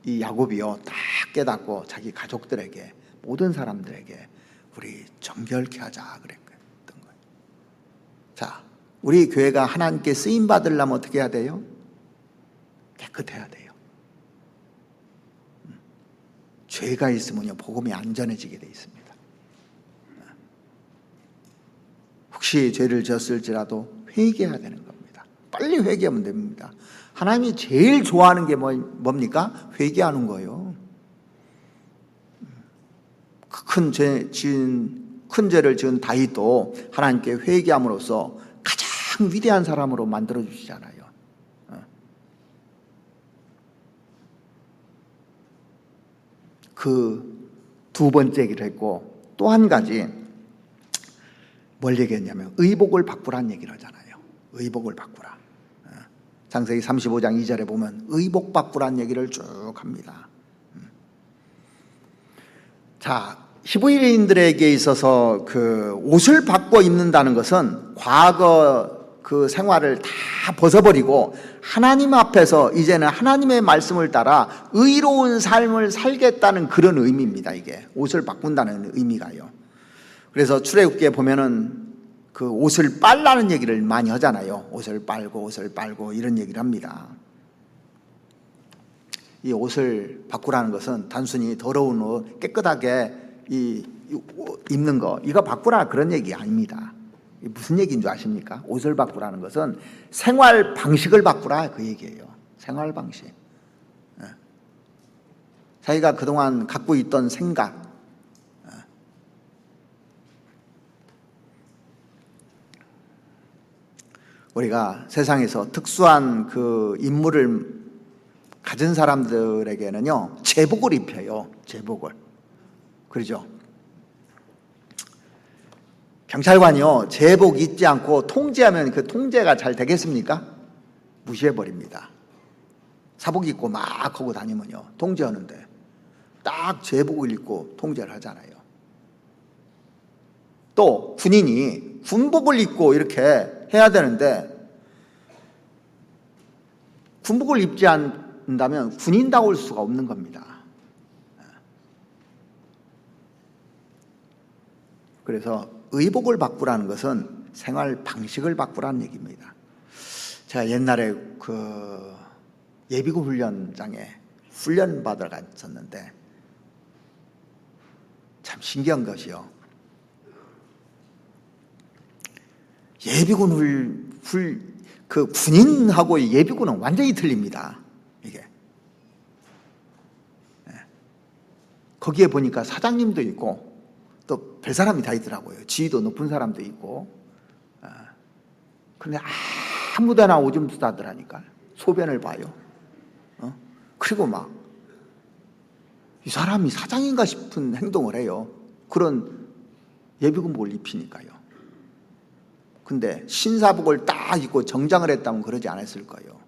이 야곱이요, 다 깨닫고 자기 가족들에게, 모든 사람들에게 우리 정결케 하자 그랬던 거예요. 자, 우리 교회가 하나님께 쓰임 받으려면 어떻게 해야 돼요? 깨끗해야 돼요. 죄가 있으면요, 복음이 안 전해지게 돼 있습니다. 혹시 죄를 지었을지라도 회개해야 되는 겁니다. 빨리 회개하면 됩니다. 하나님이 제일 좋아하는 게 뭡니까? 회개하는 거예요. 큰 죄를 지은 다윗도 하나님께 회개함으로써 가장 위대한 사람으로 만들어 주시잖아요. 그 두 번째 얘기를 했고, 또 한 가지 뭘 얘기했냐면 의복을 바꾸라는 얘기를 하잖아요. 의복을 바꾸라. 창세기 35장 2절에 보면 의복 바꾸라는 얘기를 쭉 합니다. 자, 히브리인들에게 있어서 그 옷을 바꿔 입는다는 것은 과거 그 생활을 다 벗어버리고 하나님 앞에서 이제는 하나님의 말씀을 따라 의로운 삶을 살겠다는 그런 의미입니다. 이게 옷을 바꾼다는 의미가요. 그래서 출애굽기에 보면은 그 옷을 빨라는 얘기를 많이 하잖아요. 옷을 빨고 이런 얘기를 합니다. 이 옷을 바꾸라는 것은 단순히 더러운 옷 깨끗하게 입는 거 이거 바꾸라 그런 얘기 아닙니다. 무슨 얘기인 줄 아십니까? 옷을 바꾸라는 것은 생활 방식을 바꾸라 그 얘기예요. 생활 방식. 자기가 그동안 갖고 있던 생각, 우리가 세상에서 특수한 그 인물을 가진 사람들에게는요 제복을 입혀요. 제복을. 그러죠? 경찰관이요 제복 입지 않고 통제하면 그 통제가 잘 되겠습니까? 무시해버립니다. 사복 입고 막 하고 다니면요 통제하는데 딱 제복을 입고 통제를 하잖아요. 또 군인이 군복을 입고 이렇게 해야 되는데 군복을 입지 않는다면 군인다울 수가 없는 겁니다. 그래서 의복을 바꾸라는 것은 생활 방식을 바꾸라는 얘기입니다. 제가 옛날에 그 예비군 훈련장에 훈련 받으러 갔었는데 참 신기한 것이요. 예비군 그 군인하고 예비군은 완전히 틀립니다. 이게. 거기에 보니까 사장님도 있고 또 별 사람이 다 있더라고요. 지위도 높은 사람도 있고. 그런데 아무데나 오줌 싸더라니까. 소변을 봐요. 그리고 막 이 사람이 사장인가 싶은 행동을 해요. 그런 예비군복을 입히니까요. 근데 신사복을 딱 입고 정장을 했다면 그러지 않았을 거예요.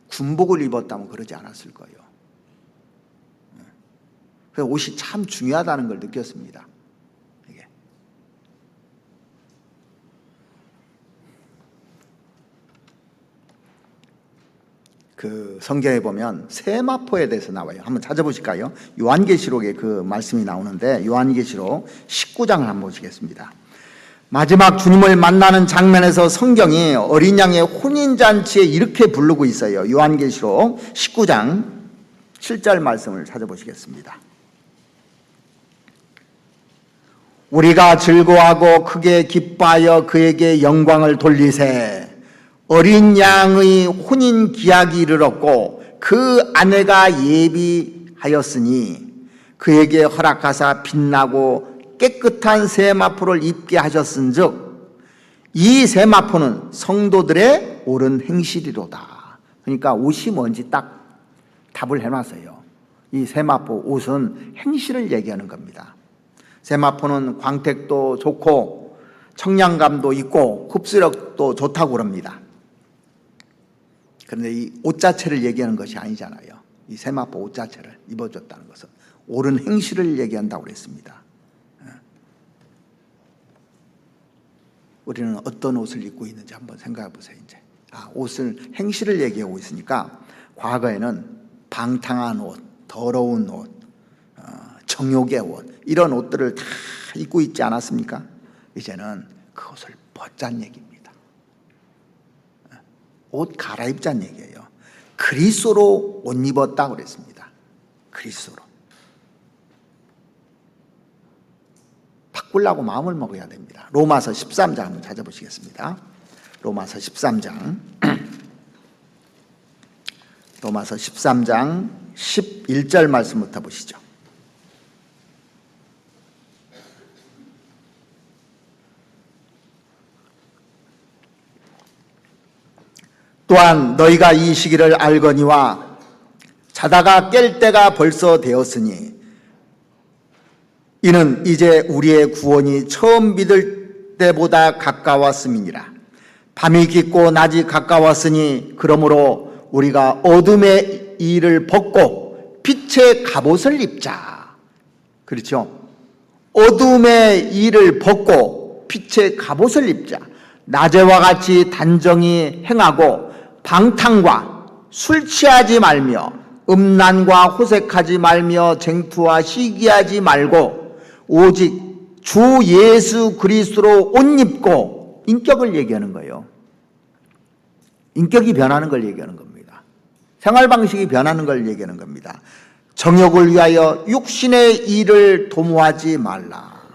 군복을 입었다면 그러지 않았을 거예요. 그래서 옷이 참 중요하다는 걸 느꼈습니다. 이게. 그 성경에 보면 세마포에 대해서 나와요. 한번 찾아보실까요? 요한계시록에 그 말씀이 나오는데 요한계시록 19장을 한번 보시겠습니다. 마지막 주님을 만나는 장면에서 성경이 어린 양의 혼인잔치에 이렇게 부르고 있어요. 요한계시록 19장 7절 말씀을 찾아보시겠습니다. 우리가 즐거워하고 크게 기뻐하여 그에게 영광을 돌리세. 어린 양의 혼인 기약이 이르렀고 그 아내가 예비하였으니 그에게 허락하사 빛나고 깨끗한 세마포를 입게 하셨은즉 이 세마포는 성도들의 옳은 행실이로다. 그러니까 옷이 뭔지 딱 답을 해놨어요. 이 세마포 옷은 행실을 얘기하는 겁니다. 세마포는 광택도 좋고 청량감도 있고 흡수력도 좋다고 그럽니다. 그런데 이 옷 자체를 얘기하는 것이 아니잖아요. 이 세마포 옷 자체를 입어줬다는 것은 옳은 행실을 얘기한다고 그랬습니다. 우리는 어떤 옷을 입고 있는지 한번 생각해 보세요. 이제 옷을 행실을 얘기하고 있으니까 과거에는 방탕한 옷, 더러운 옷, 정욕의 옷 이런 옷들을 다 입고 있지 않았습니까? 이제는 그 옷을 벗자는 얘기입니다. 옷 갈아입자는 얘기예요. 그리스도로 옷 입었다고 그랬습니다. 그리스도로. 바꾸려고 마음을 먹어야 됩니다. 로마서 13장 한번 찾아보시겠습니다. 로마서 13장 로마서 13장 11절 말씀부터 보시죠. 또한 너희가 이 시기를 알거니와 자다가 깰 때가 벌써 되었으니 이는 이제 우리의 구원이 처음 믿을 때보다 가까웠음이니라. 밤이 깊고 낮이 가까웠으니 그러므로 우리가 어둠의 일을 벗고 빛의 갑옷을 입자. 그렇죠? 어둠의 일을 벗고 빛의 갑옷을 입자. 낮에와 같이 단정히 행하고 방탕과 술 취하지 말며 음란과 호색하지 말며 쟁투와 시기하지 말고 오직 주 예수 그리스도로 옷 입고 인격을 얘기하는 거예요. 인격이 변하는 걸 얘기하는 겁니다. 생활 방식이 변하는 걸 얘기하는 겁니다. 정욕을 위하여 육신의 일을 도모하지 말라.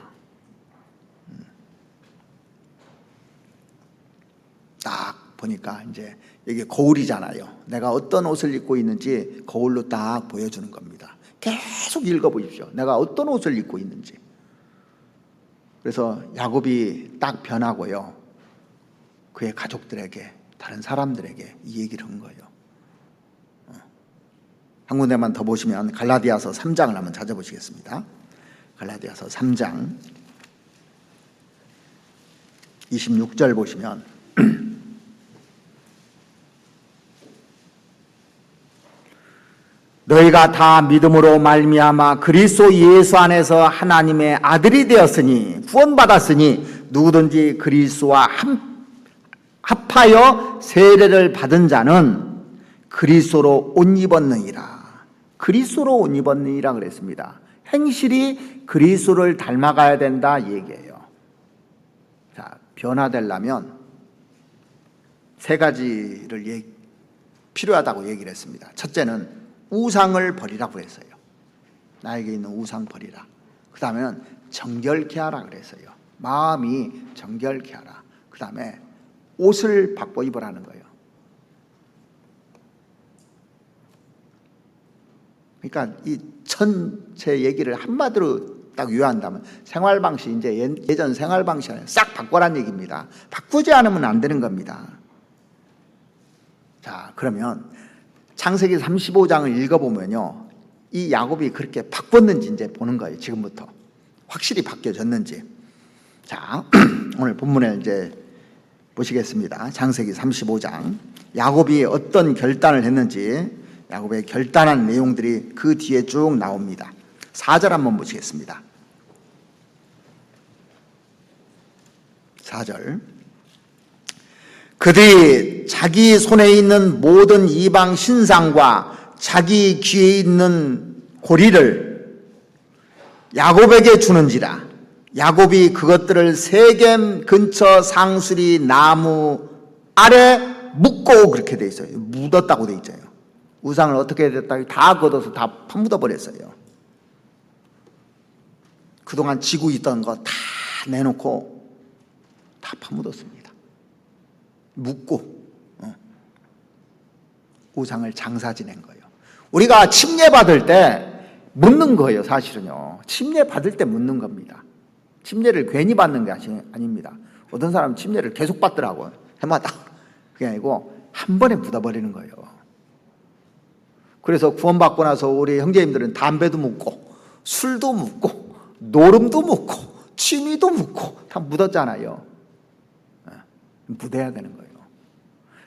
딱 보니까 이제 이게 거울이잖아요. 내가 어떤 옷을 입고 있는지 거울로 딱 보여주는 겁니다. 계속 읽어보십시오. 내가 어떤 옷을 입고 있는지. 그래서 야곱이 딱 변하고요. 그의 가족들에게, 다른 사람들에게 이 얘기를 한 거예요. 한 군데만 더 보시면 갈라디아서 3장을 한번 찾아보시겠습니다. 갈라디아서 3장 26절 보시면 너희가 다 믿음으로 말미암아 그리스도 예수 안에서 하나님의 아들이 되었으니 구원받았으니 누구든지 그리스도와 합하여 세례를 받은 자는 그리스도로 옷 입었느니라. 그리스도로 옷 입었느니라 그랬습니다. 행실이 그리스도를 닮아가야 된다 얘기예요. 자, 변화되려면 세 가지를 필요하다고 얘기를 했습니다. 첫째는 우상을 버리라고 그랬어요. 나에게 있는 우상 버리라. 그 다음에는 정결케 하라 그랬어요. 마음이 정결케 하라. 그 다음에 옷을 바꿔 입으라는 거예요. 그러니까 이 전체 얘기를 한마디로 딱 요한다면 생활 방식, 이제 예전 생활 방식을 싹 바꿔라는 얘기입니다. 바꾸지 않으면 안 되는 겁니다. 자, 그러면 창세기 35장을 읽어보면요, 이 야곱이 그렇게 바꿨는지 이제 보는 거예요. 지금부터 확실히 바뀌어졌는지. 자, 오늘 본문에 이제 보시겠습니다. 창세기 35장 야곱이 어떤 결단을 했는지, 야곱의 결단한 내용들이 그 뒤에 쭉 나옵니다. 4절 한번 보시겠습니다. 4절 그들이 자기 손에 있는 모든 이방 신상과 자기 귀에 있는 고리를 야곱에게 주는지라. 야곱이 그것들을 세겜 근처 상수리 나무 아래 묻고, 그렇게 돼 있어요. 묻었다고 돼 있어요. 우상을 어떻게 됐다, 다 걷어서 다 파묻어 버렸어요. 그동안 지고 있던 거 다 내놓고 다 파묻었습니다. 묻고 우상을 장사 지낸 거예요. 우리가 침례받을 때 묻는 거예요. 사실은요, 침례받을 때 묻는 겁니다. 침례를 괜히 받는 게 아닙니다. 어떤 사람은 침례를 계속 받더라고요. 해마다. 그게 아니고 한 번에 묻어버리는 거예요. 그래서 구원받고 나서 우리 형제님들은 담배도 묻고 술도 묻고 노름도 묻고 취미도 묻고 다 묻었잖아요. 묻어야 되는 거예요.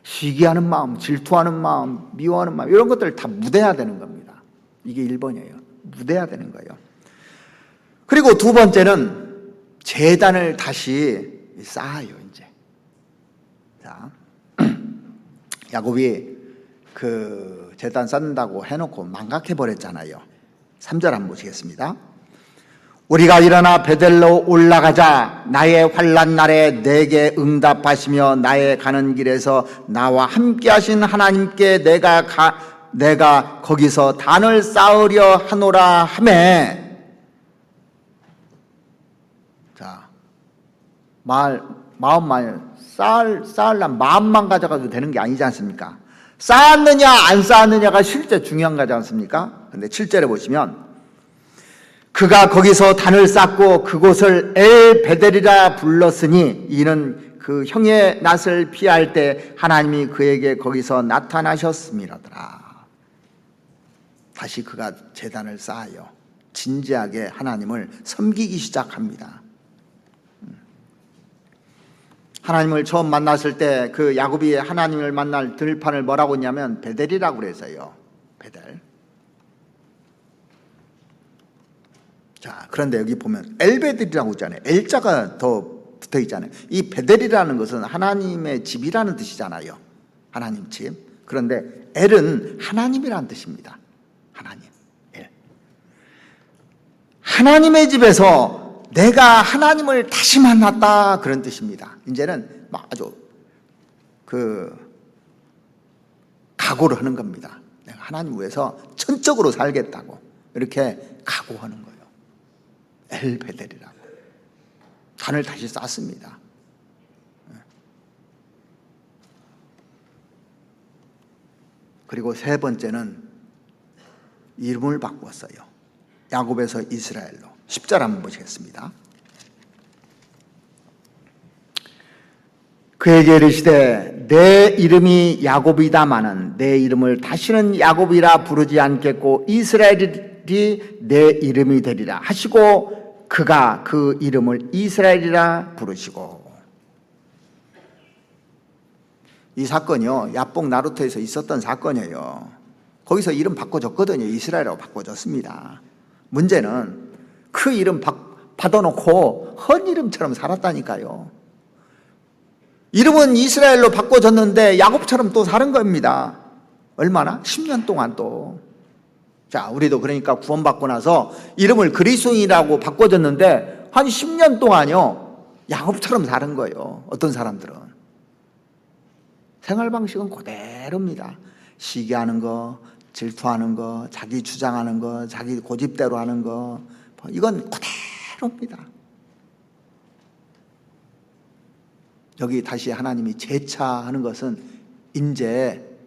시기하는 마음, 질투하는 마음, 미워하는 마음, 이런 것들을 다 묻어야 되는 겁니다. 이게 1번이에요. 묻어야 되는 거예요. 그리고 두 번째는 제단을 다시 쌓아요. 이제 자, 야곱이 그 제단 쌓는다고 해놓고 망각해 버렸잖아요. 3절 한번 보시겠습니다. 우리가 일어나 베델로 올라가자. 나의 환난 날에 내게 응답하시며 나의 가는 길에서 나와 함께 하신 하나님께 내가 거기서 단을 쌓으려 하노라 하매. 자, 마음만 쌓으려면 마음만 가져가도 되는 게 아니지 않습니까? 쌓았느냐 안 쌓았느냐가 실제 중요한 거지 않습니까? 근데 7절에 보시면 그가 거기서 단을 쌓고 그곳을 엘 베델이라 불렀으니 이는 그 형의 낯을 피할 때 하나님이 그에게 거기서 나타나셨음이라더라. 다시 그가 제단을 쌓아요. 진지하게 하나님을 섬기기 시작합니다. 하나님을 처음 만났을 때 그 야곱이 하나님을 만날 들판을 뭐라고 했냐면 베델이라고 그래서요. 베델. 자, 그런데 여기 보면 엘베델이라고 있잖아요. 엘자가 더 붙어 있잖아요. 이 베델이라는 것은 하나님의 집이라는 뜻이잖아요. 하나님 집. 그런데 엘은 하나님이라는 뜻입니다. 하나님. 엘. 하나님의 집에서 내가 하나님을 다시 만났다, 그런 뜻입니다. 이제는 아주 각오를 하는 겁니다. 내가 하나님 위해서 전적으로 살겠다고 이렇게 각오하는 거예요. 엘베델이라고. 산을 다시 쌓습니다. 그리고 세 번째는 이름을 바꿨어요. 야곱에서 이스라엘로. 10절 한번 보시겠습니다. 그에게 이르시되 내 이름이 야곱이다마는 내 이름을 다시는 야곱이라 부르지 않겠고 이스라엘이 내 이름이 되리라 하시고 그가 그 이름을 이스라엘이라 부르시고. 이 사건이요, 야복 나루터에서 있었던 사건이에요. 거기서 이름 바꿔줬거든요. 이스라엘이라고 바꿔줬습니다. 문제는 그 이름 받아놓고 헌 이름처럼 살았다니까요. 이름은 이스라엘로 바꿔줬는데 야곱처럼 또 사는 겁니다. 얼마나? 10년 동안 또. 자, 우리도 그러니까 구원받고 나서 이름을 그리스도인이라고 바꿔줬는데 한 10년 동안요 야곱처럼 사는 거예요. 어떤 사람들은. 생활 방식은 그대로입니다. 시기하는 거, 질투하는 거, 자기 주장하는 거, 자기 고집대로 하는 거, 이건 그대로입니다. 여기 다시 하나님이 재차하는 것은 이제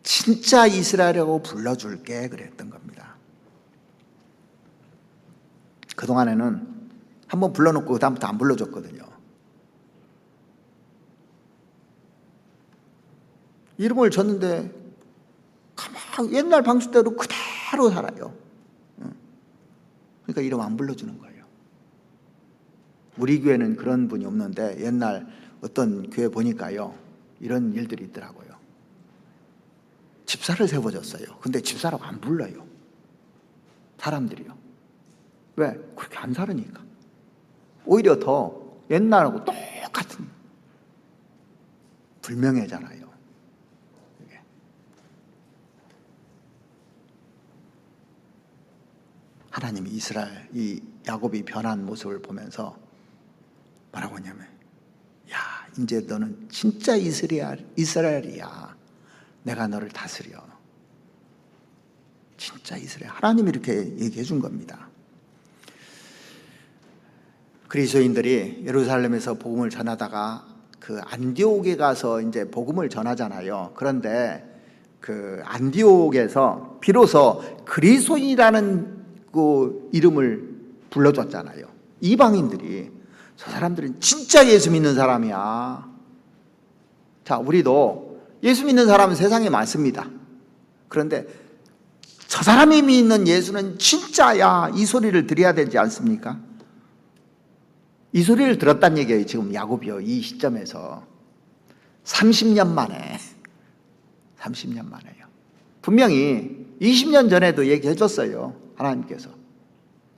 진짜 이스라엘이라고 불러줄게 그랬던 겁니다. 그동안에는 한번 불러놓고 그 다음부터 안 불러줬거든요. 이름을 줬는데 가만 옛날 방식대로 그대로 살아요. 그러니까 이름 안 불러주는 거예요. 우리 교회는 그런 분이 없는데 옛날 어떤 교회 보니까요 이런 일들이 있더라고요. 집사를 세워줬어요. 근데 집사라고 안 불러요. 사람들이요. 왜? 그렇게 안 살으니까. 오히려 더 옛날하고 똑같은 불명예잖아요. 하나님이 이스라엘, 이 야곱이 변한 모습을 보면서 뭐라고 하냐면, 야, 이제 너는 진짜 이스라엘이야. 내가 너를 다스려. 진짜 이스라엘. 하나님이 이렇게 얘기해 준 겁니다. 그리스도인들이 예루살렘에서 복음을 전하다가 그 안디옥에 가서 이제 복음을 전하잖아요. 그런데 그 안디옥에서 비로소 그리스도인이라는 그 이름을 불러줬잖아요. 이방인들이 저 사람들은 진짜 예수 믿는 사람이야. 자, 우리도 예수 믿는 사람은 세상에 많습니다. 그런데 저 사람이 믿는 예수는 진짜야. 이 소리를 들어야 되지 않습니까? 이 소리를 들었단 얘기예요. 지금 야곱이요. 이 시점에서 30년 만에 30년 만에요. 분명히 20년 전에도 얘기해 줬어요. 하나님께서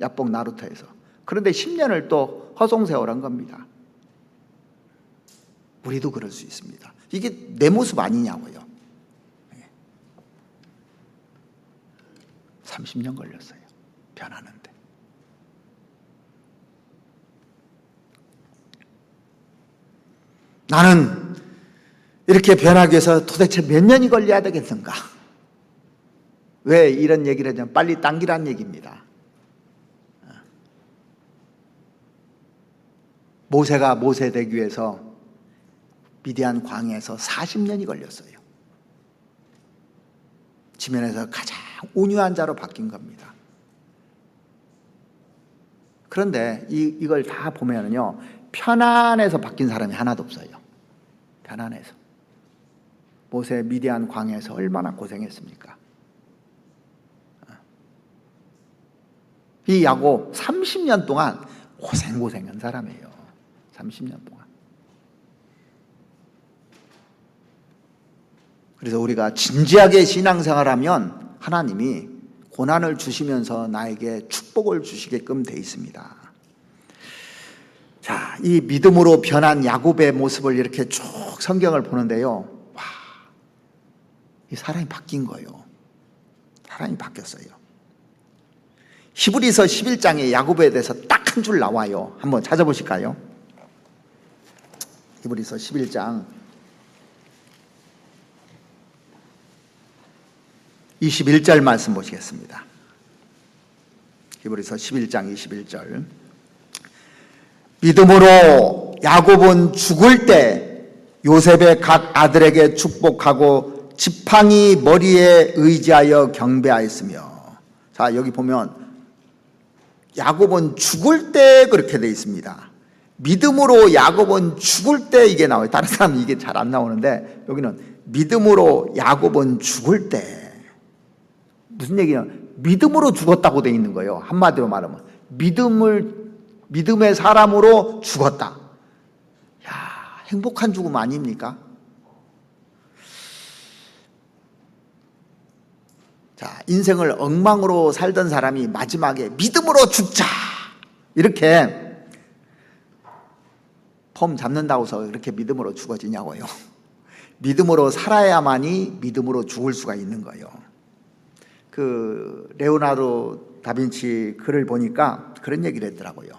야복 나루터에서. 그런데 10년을 또 허송세월한 겁니다. 우리도 그럴 수 있습니다. 이게 내 모습 아니냐고요. 30년 걸렸어요. 변하는데. 나는 이렇게 변하기 위해서 도대체 몇 년이 걸려야 되겠는가? 왜 이런 얘기를 하냐면 빨리 당기란 얘기입니다. 모세가 모세 되기 위해서 미디안 광야에서 40년이 걸렸어요. 지면에서 가장 온유한 자로 바뀐 겁니다. 그런데 이걸 다 보면은요, 편안해서 바뀐 사람이 하나도 없어요. 편안해서. 모세 미디안 광야에서 얼마나 고생했습니까? 이 야곱 30년 동안 고생한 사람이에요. 30년 동안. 그래서 우리가 진지하게 신앙생활하면 하나님이 고난을 주시면서 나에게 축복을 주시게끔 돼 있습니다. 자, 이 믿음으로 변한 야곱의 모습을 이렇게 쭉 성경을 보는데요. 와, 이 사람이 바뀐 거예요. 사람이 바뀌었어요. 히브리서 11장에 야곱에 대해서 딱 한 줄 나와요. 한번 찾아보실까요? 히브리서 11장 21절 말씀 보시겠습니다. 히브리서 11장 21절. 믿음으로 야곱은 죽을 때 요셉의 각 아들에게 축복하고 지팡이 머리에 의지하여 경배하였으며. 자, 여기 보면 야곱은 죽을 때 그렇게 되어 있습니다. 믿음으로 야곱은 죽을 때 이게 나와요. 다른 사람은 이게 잘 안 나오는데 여기는 믿음으로 야곱은 죽을 때. 무슨 얘기냐면 믿음으로 죽었다고 되어 있는 거예요. 한마디로 말하면 믿음의 사람으로 죽었다. 야, 행복한 죽음 아닙니까? 자, 인생을 엉망으로 살던 사람이 마지막에 믿음으로 죽자 이렇게 폼 잡는다고 해서 이렇게 믿음으로 죽어지냐고요. 믿음으로 살아야만이 믿음으로 죽을 수가 있는 거예요. 그 레오나르도 다빈치 글을 보니까 그런 얘기를 했더라고요.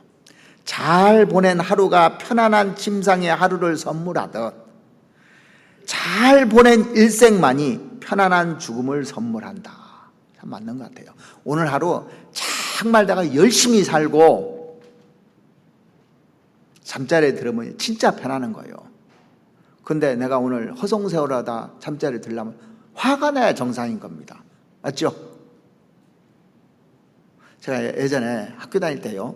잘 보낸 하루가 편안한 침상의 하루를 선물하듯 잘 보낸 일생만이 편안한 죽음을 선물한다. 참 맞는 것 같아요. 오늘 하루 정말 내가 열심히 살고 잠자리에 들으면 진짜 편안한 거예요. 근데 내가 오늘 허송세월하다 잠자리에 들려면 화가 나야 정상인 겁니다. 맞죠? 제가 예전에 학교 다닐 때요,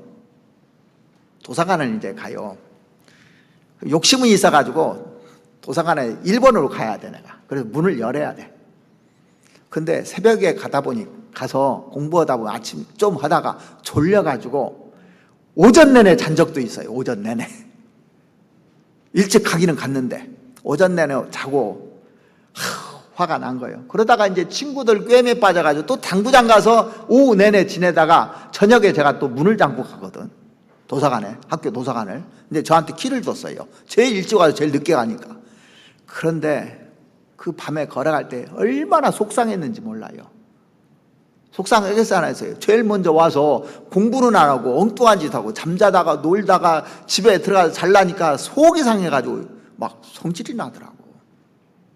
도서관을 이제 가요. 욕심이 있어가지고 도서관에 1번으로 가야 돼, 내가. 그래서 문을 열어야 돼. 근데 새벽에 가서 공부하다 보면 아침 좀 하다가 졸려가지고 오전 내내 잔 적도 있어요. 오전 내내. 일찍 가기는 갔는데 오전 내내 자고 화가 난 거예요. 그러다가 이제 친구들 꿰매 빠져가지고 또 당구장 가서 오후 내내 지내다가 저녁에 제가 또 문을 잠고 가거든. 도서관에, 학교 도서관을. 근데 저한테 키를 줬어요. 제일 일찍 와서 제일 늦게 가니까. 그런데 그 밤에 걸어갈 때 얼마나 속상했는지 몰라요. 속상했잖아요. 제일 먼저 와서 공부는 안 하고 엉뚱한 짓 하고 잠자다가 놀다가 집에 들어가서 잘라니까 속이 상해가지고 막 성질이 나더라고.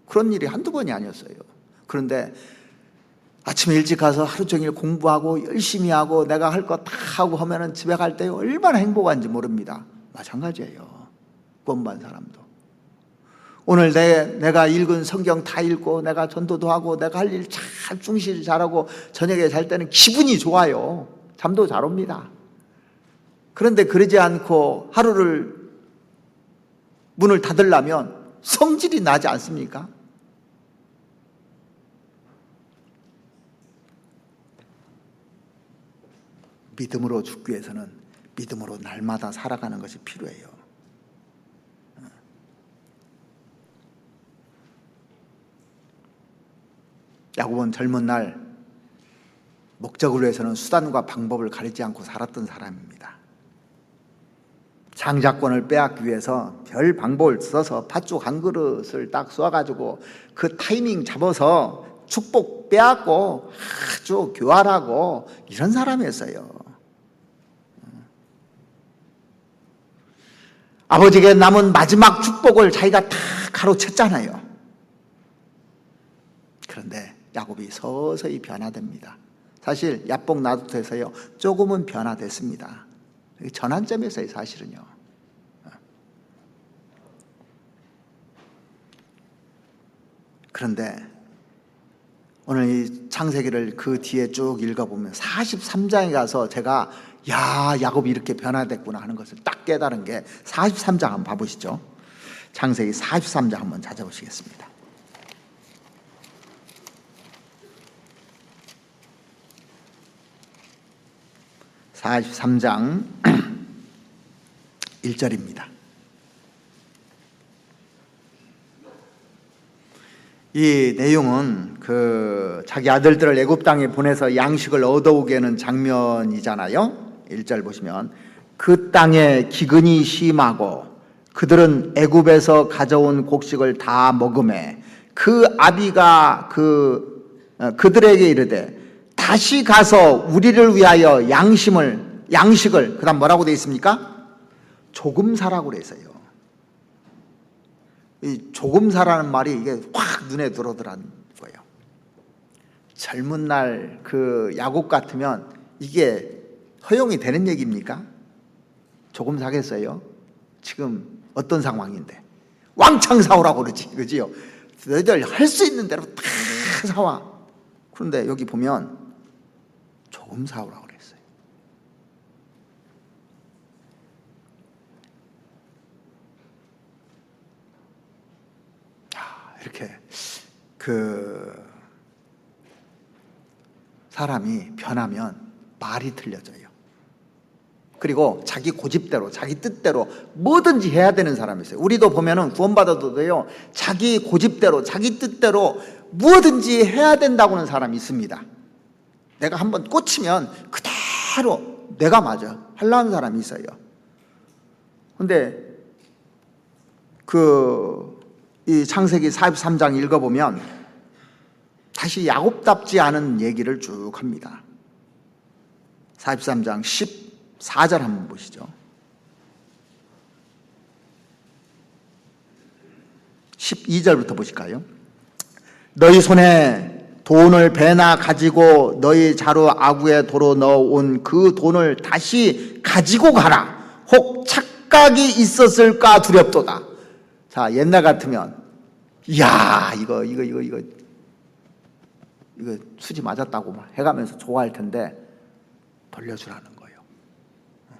그런 일이 한두 번이 아니었어요. 그런데 아침에 일찍 가서 하루 종일 공부하고 열심히 하고 내가 할 거 다 하고 하면은 집에 갈 때 얼마나 행복한지 모릅니다. 마찬가지예요. 구원받은 사람도. 오늘 내가 읽은 성경 다 읽고 내가 전도도 하고 내가 할 일 잘 충실히 잘하고 저녁에 잘 때는 기분이 좋아요. 잠도 잘 옵니다. 그런데 그러지 않고 하루를 문을 닫으려면 성질이 나지 않습니까? 믿음으로 죽기 위해서는 믿음으로 날마다 살아가는 것이 필요해요. 야곱은 젊은 날 목적을 위해서는 수단과 방법을 가리지 않고 살았던 사람입니다. 장자권을 빼앗기 위해서 별 방법을 써서 팥죽 한 그릇을 딱 쏘아가지고 그 타이밍 잡아서 축복 빼앗고 아주 교활하고 이런 사람이었어요. 아버지에게 남은 마지막 축복을 자기가 다 가로챘잖아요. 그런데 야곱이 서서히 변화됩니다. 사실 야복 나룻에서요 조금은 변화됐습니다. 전환점이었어요, 사실은요. 그런데 오늘 이 창세기를 그 뒤에 쭉 읽어보면 43장에 가서 제가 야곱이 이렇게 변화됐구나 하는 것을 딱 깨달은 게 43장 한번 봐보시죠. 창세기 43장 한번 찾아보시겠습니다. 43장 1절입니다. 이 내용은 자기 아들들을 애굽 땅에 보내서 양식을 얻어오게 하는 장면이잖아요. 1절 보시면 그 땅에 기근이 심하고 그들은 애굽에서 가져온 곡식을 다 먹음에 그 아비가 그들에게 이르되 다시 가서 우리를 위하여 양식을 그다음 뭐라고 되어 있습니까? 조금 사라고 되어 있어요. 이 조금 사라는 말이 이게 확 눈에 들어오더라는 거예요. 젊은 날 그 야곱 같으면 이게 허용이 되는 얘기입니까? 조금 사겠어요? 지금 어떤 상황인데 왕창 사오라고 그러지, 그지요? 너희들 할 수 있는 대로 다 사와. 그런데 여기 보면 조금 사오라고 그랬어요. 이렇게 사람이 변하면 말이 틀려져요. 그리고 자기 고집대로, 자기 뜻대로 뭐든지 해야 되는 사람이 있어요. 우리도 보면은 구원받아도요, 자기 고집대로, 자기 뜻대로 뭐든지 해야 된다고 하는 사람이 있습니다. 내가 한번 꽂히면 그대로 내가 맞아 하려는 사람이 있어요. 근데 이 창세기 43장 읽어보면 다시 야곱답지 않은 얘기를 쭉 합니다. 43장 14절 한번 보시죠. 12절부터 보실까요? 너희 손에 돈을 배나 가지고 너희 자루 아구에 도로 넣어온 그 돈을 다시 가지고 가라. 혹 착각이 있었을까 두렵도다. 자, 옛날 같으면 이야 이거 수지 맞았다고 해가면서 좋아할 텐데 돌려주라는 거예요.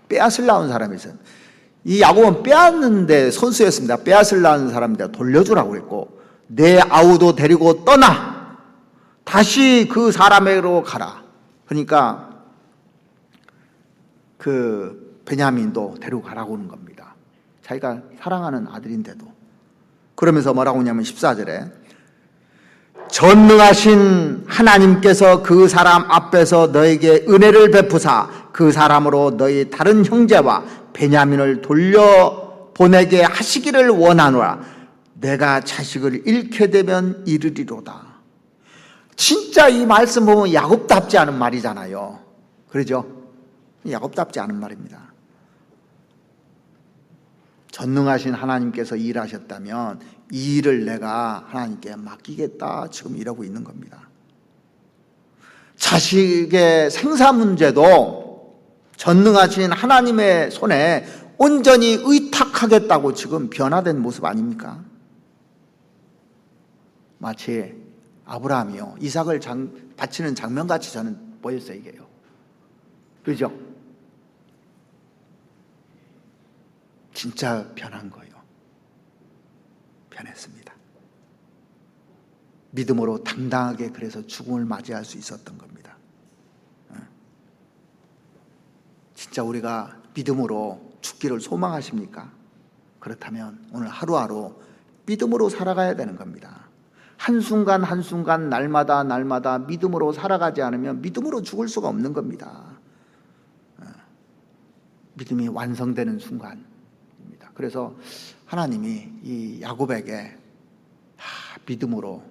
빼앗으려는 사람이 있어요. 이 야곱은 빼앗는데 선수였습니다. 빼앗으려는 사람인데 돌려주라고 했고, 내 아우도 데리고 떠나 다시 그 사람에게로 가라. 그러니까 베냐민도 데리고 가라고 하는 겁니다. 자기가 사랑하는 아들인데도. 그러면서 뭐라고 하냐면 14절에 전능하신 하나님께서 그 사람 앞에서 너에게 은혜를 베푸사 그 사람으로 너희 다른 형제와 베냐민을 돌려보내게 하시기를 원하노라. 내가 자식을 잃게 되면 이르리로다. 진짜 이 말씀 보면 야곱답지 않은 말이잖아요. 그러죠? 야곱답지 않은 말입니다. 전능하신 하나님께서 일하셨다면 이 일을 내가 하나님께 맡기겠다 지금 이러고 있는 겁니다. 자식의 생사 문제도 전능하신 하나님의 손에 온전히 의탁하겠다고 지금 변화된 모습 아닙니까? 마치 아브라함이요 이삭을 바치는 장면같이 저는 보였어요. 이게요. 그죠? 진짜 변한 거예요. 변했습니다. 믿음으로 당당하게 그래서 죽음을 맞이할 수 있었던 겁니다. 진짜 우리가 믿음으로 죽기를 소망하십니까? 그렇다면 오늘 하루하루 믿음으로 살아가야 되는 겁니다. 한순간 한순간 날마다 날마다 믿음으로 살아가지 않으면 믿음으로 죽을 수가 없는 겁니다. 믿음이 완성되는 순간. 그래서 하나님이 이 야곱에게 믿음으로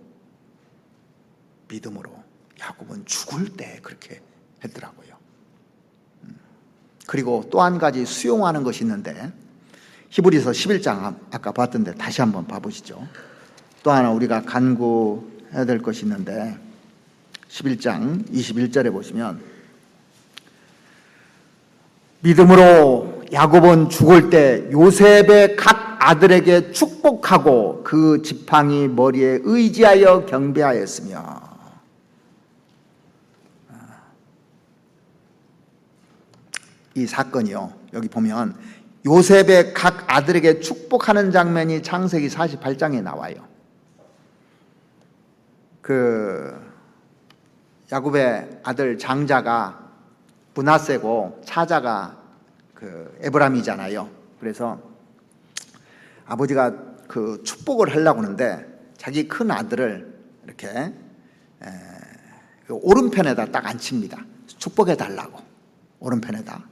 야곱은 죽을 때 그렇게 했더라고요. 그리고 또 한 가지 수용하는 것이 있는데 히브리서 11장 아까 봤던데 다시 한번 봐보시죠. 또 하나 우리가 간구해야 될 것이 있는데 11장 21절에 보시면 믿음으로 야곱은 죽을 때 요셉의 각 아들에게 축복하고 그 지팡이 머리에 의지하여 경배하였으며. 이 사건이요, 여기 보면 요셉의 각 아들에게 축복하는 장면이 창세기 48장에 나와요. 야곱의 아들 장자가 므낫세고 차자가 에브람이잖아요. 그래서 아버지가 축복을 하려고 하는데 자기 큰 아들을 이렇게 오른편에다 딱 앉힙니다. 축복해 달라고. 오른편에다.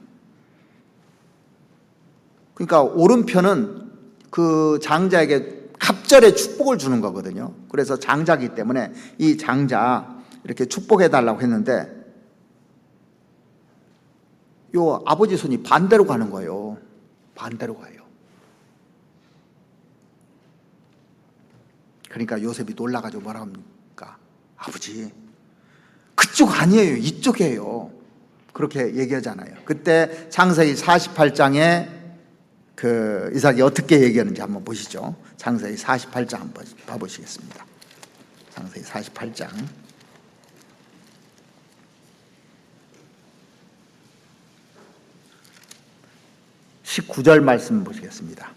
그러니까 오른편은 그 장자에게 갑절의 축복을 주는 거거든요. 그래서 장자이기 때문에 이 장자 이렇게 축복해 달라고 했는데 요 아버지 손이 반대로 가는 거예요. 반대로 가요. 그러니까 요셉이 놀라가지고 뭐라 합니까? 아버지, 그쪽 아니에요, 이쪽이에요. 그렇게 얘기하잖아요. 그때 창세기 48장에 그 이삭이 어떻게 얘기하는지 한번 보시죠. 창세기 48장 한번 봐보시겠습니다. 창세기 48장 19절 말씀 보시겠습니다.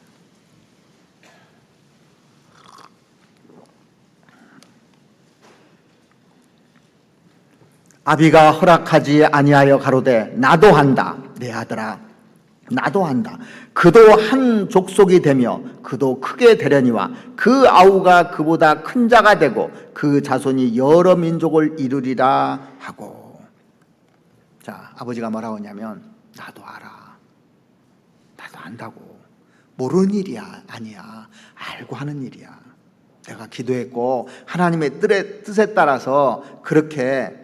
아비가 허락하지 아니하여 가로되 나도 한다. 내 아들아 나도 한다. 그도 한 족속이 되며 그도 크게 되려니와 그 아우가 그보다 큰 자가 되고 그 자손이 여러 민족을 이루리라 하고. 자, 아버지가 뭐라고 하냐면 나도 알아. 나도 안다고. 모르는 일이야 아니야. 알고 하는 일이야. 내가 기도했고 하나님의 뜻에 따라서 그렇게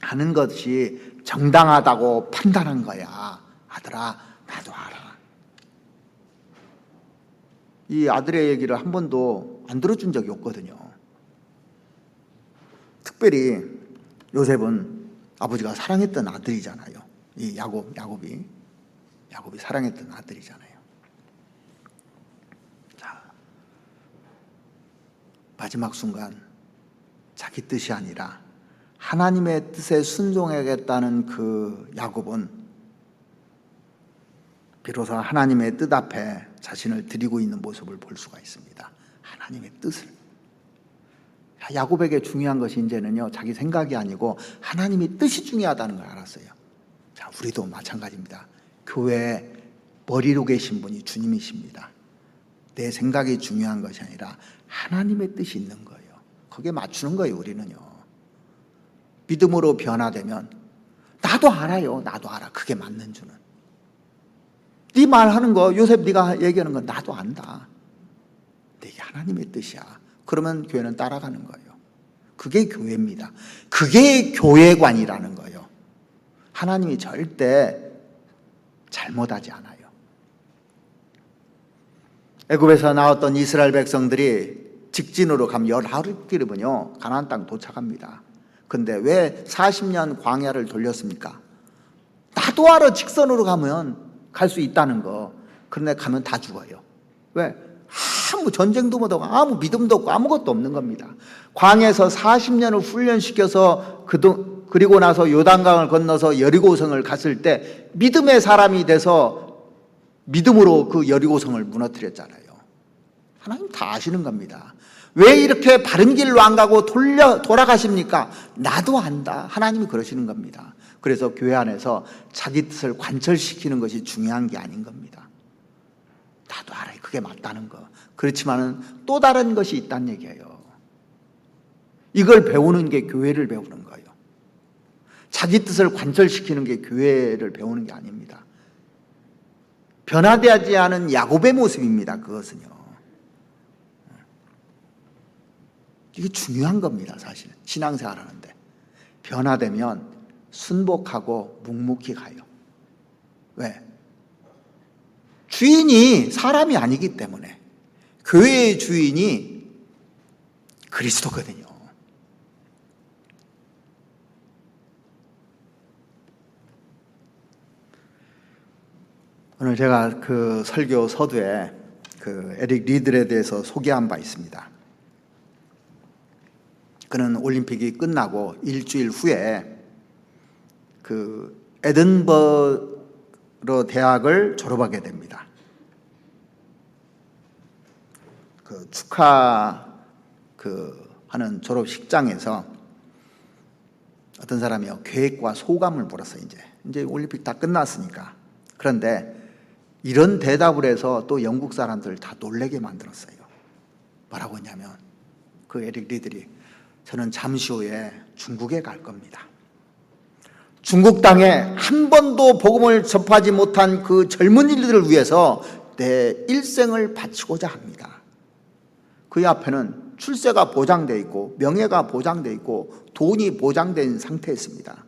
하는 것이 정당하다고 판단한 거야. 아들아 나도 알아. 이 아들의 얘기를 한 번도 안 들어준 적이 없거든요. 특별히 요셉은 아버지가 사랑했던 아들이잖아요. 이 야곱이 사랑했던 아들이잖아요. 자, 마지막 순간 자기 뜻이 아니라 하나님의 뜻에 순종하겠다는 그 야곱은 비로소 하나님의 뜻 앞에 자신을 드리고 있는 모습을 볼 수가 있습니다. 하나님의 뜻을. 야곱에게 중요한 것이 이제는요, 자기 생각이 아니고 하나님의 뜻이 중요하다는 걸 알았어요. 자, 우리도 마찬가지입니다. 교회에 머리로 계신 분이 주님이십니다. 내 생각이 중요한 것이 아니라 하나님의 뜻이 있는 거예요. 거기에 맞추는 거예요, 우리는요. 믿음으로 변화되면 나도 알아요. 나도 알아. 그게 맞는 줄은. 네 말하는 거, 요셉 네가 얘기하는 거 나도 안다. 근데 이게 하나님의 뜻이야. 그러면 교회는 따라가는 거예요. 그게 교회입니다. 그게 교회관이라는 거예요. 하나님이 절대 잘못하지 않아요. 애굽에서 나왔던 이스라엘 백성들이 직진으로 가면 10하루길이면요 가나안 땅 도착합니다. 근데 왜 40년 광야를 돌렸습니까? 나도 알아. 직선으로 가면 갈 수 있다는 거. 그런데 가면 다 죽어요. 왜? 아무 전쟁도 못하고 아무 믿음도 없고 아무것도 없는 겁니다. 광야에서 40년을 훈련시켜서 그리고 나서 요단강을 건너서 여리고성을 갔을 때 믿음의 사람이 돼서 믿음으로 그 여리고성을 무너뜨렸잖아요. 하나님 다 아시는 겁니다. 왜 이렇게 바른 길로 안 가고 돌아가십니까? 나도 안다. 하나님이 그러시는 겁니다. 그래서 교회 안에서 자기 뜻을 관철시키는 것이 중요한 게 아닌 겁니다. 나도 알아요. 그게 맞다는 거. 그렇지만은 또 다른 것이 있다는 얘기예요. 이걸 배우는 게 교회를 배우는 거예요. 자기 뜻을 관철시키는 게 교회를 배우는 게 아닙니다. 변화되지 않은 야곱의 모습입니다. 그것은요. 이게 중요한 겁니다. 사실 신앙생활 하는데 변화되면 순복하고 묵묵히 가요. 왜? 주인이 사람이 아니기 때문에. 교회의 주인이 그리스도거든요. 오늘 제가 그 설교 서두에 그 에릭 리들에 대해서 소개한 바 있습니다. 그는 올림픽이 끝나고 일주일 후에 그 에든버러 대학을 졸업하게 됩니다. 그 축하 하는 졸업식장에서 어떤 사람이요 계획과 소감을 물었어요. 이제 올림픽 다 끝났으니까. 그런데 이런 대답을 해서 또 영국 사람들 다 놀래게 만들었어요. 뭐라고 했냐면 그 에릭 리들이 저는 잠시 후에 중국에 갈 겁니다. 중국 땅에 한 번도 복음을 접하지 못한 그 젊은이들을 위해서 내 일생을 바치고자 합니다. 그의 앞에는 출세가 보장되어 있고 명예가 보장되어 있고 돈이 보장된 상태였습니다.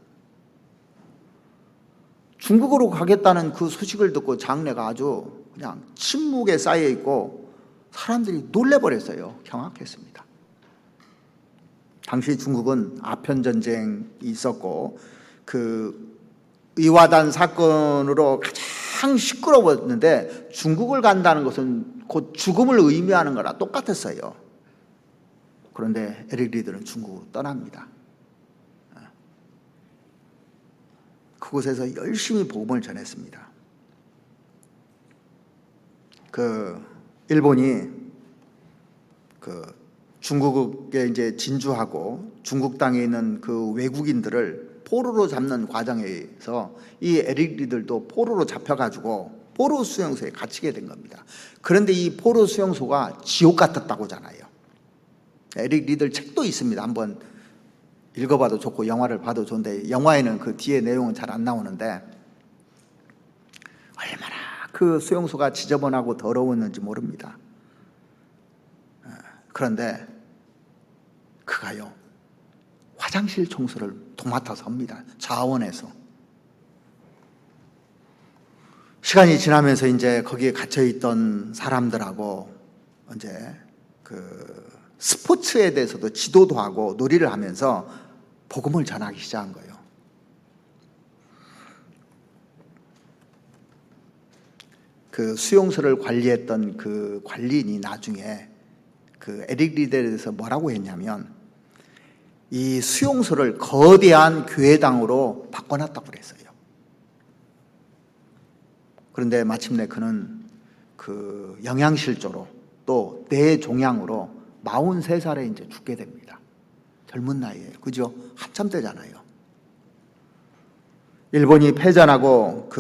중국으로 가겠다는 그 소식을 듣고 장례가 아주 그냥 침묵에 쌓여 있고 사람들이 놀래버렸어요. 경악했습니다. 당시 중국은 아편 전쟁이 있었고 그 의화단 사건으로 가장 시끄러웠는데 중국을 간다는 것은 곧 죽음을 의미하는 거라 똑같았어요. 그런데 에릭 리드는 중국으로 떠납니다. 그곳에서 열심히 복음을 전했습니다. 그 일본이 그 중국에 이제 진주하고 중국 땅에 있는 그 외국인들을 포로로 잡는 과정에서 이 에릭 리들도 포로로 잡혀가지고 포로 수용소에 갇히게 된 겁니다. 그런데 이 포로 수용소가 지옥 같았다고잖아요. 에릭 리들 책도 있습니다. 한번 읽어봐도 좋고 영화를 봐도 좋은데, 영화에는 그 뒤에 내용은 잘 안 나오는데 얼마나 그 수용소가 지저분하고 더러웠는지 모릅니다. 그런데 그가요 화장실 청소를 도맡아서 합니다. 자원에서. 시간이 지나면서 이제 거기에 갇혀 있던 사람들하고 이제 그 스포츠에 대해서도 지도도 하고 놀이를 하면서 복음을 전하기 시작한 거예요. 그 수용소를 관리했던 그 관리인이 나중에 그 에릭 리드에 대해서 뭐라고 했냐면 이 수용소를 거대한 교회당으로 바꿔놨다고 그랬어요. 그런데 마침내 그는 그 영양실조로 또 뇌종양으로 43살에 이제 죽게 됩니다. 젊은 나이에요. 그죠? 한참 때잖아요. 일본이 패전하고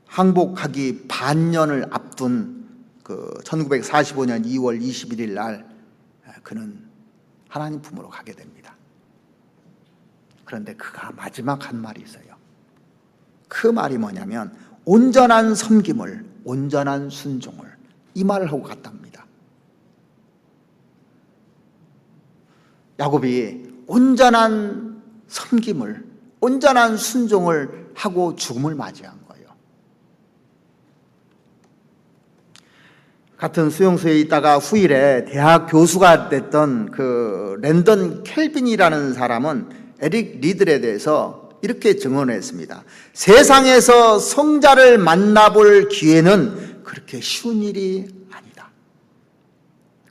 항복하기 반년을 앞둔 그 1945년 2월 21일 날 그는 하나님 품으로 가게 됩니다. 그런데 그가 마지막 한 말이 있어요. 그 말이 뭐냐면 온전한 섬김을, 온전한 순종을, 이 말을 하고 갔답니다. 야곱이 온전한 섬김을, 온전한 순종을 하고 죽음을 맞이한 거예요. 같은 수용소에 있다가 후일에 대학 교수가 됐던 그 랜던 켈빈이라는 사람은 에릭 리들에 대해서 이렇게 증언했습니다. 세상에서 성자를 만나볼 기회는 그렇게 쉬운 일이 아니다.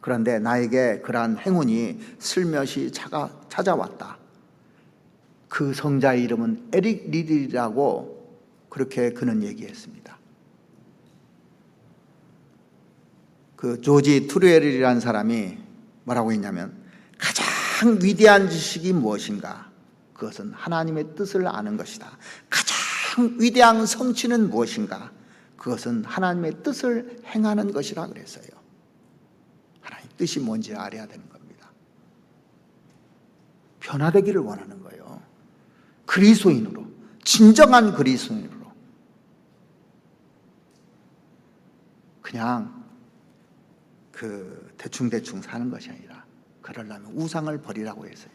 그런데 나에게 그러한 행운이 슬며시 찾아왔다. 그 성자의 이름은 에릭 리들이라고 그렇게 그는 얘기했습니다. 그 조지 트루엘이라는 사람이 뭐라고 했냐면 가장 위대한 지식이 무엇인가? 그것은 하나님의 뜻을 아는 것이다. 가장 위대한 성취는 무엇인가? 그것은 하나님의 뜻을 행하는 것이라 그랬어요. 하나님 뜻이 뭔지 알아야 되는 겁니다. 변화되기를 원하는 거예요. 그리스도인으로, 진정한 그리스도인으로. 그냥 대충대충 사는 것이 아니라 그러려면 우상을 버리라고 했어요.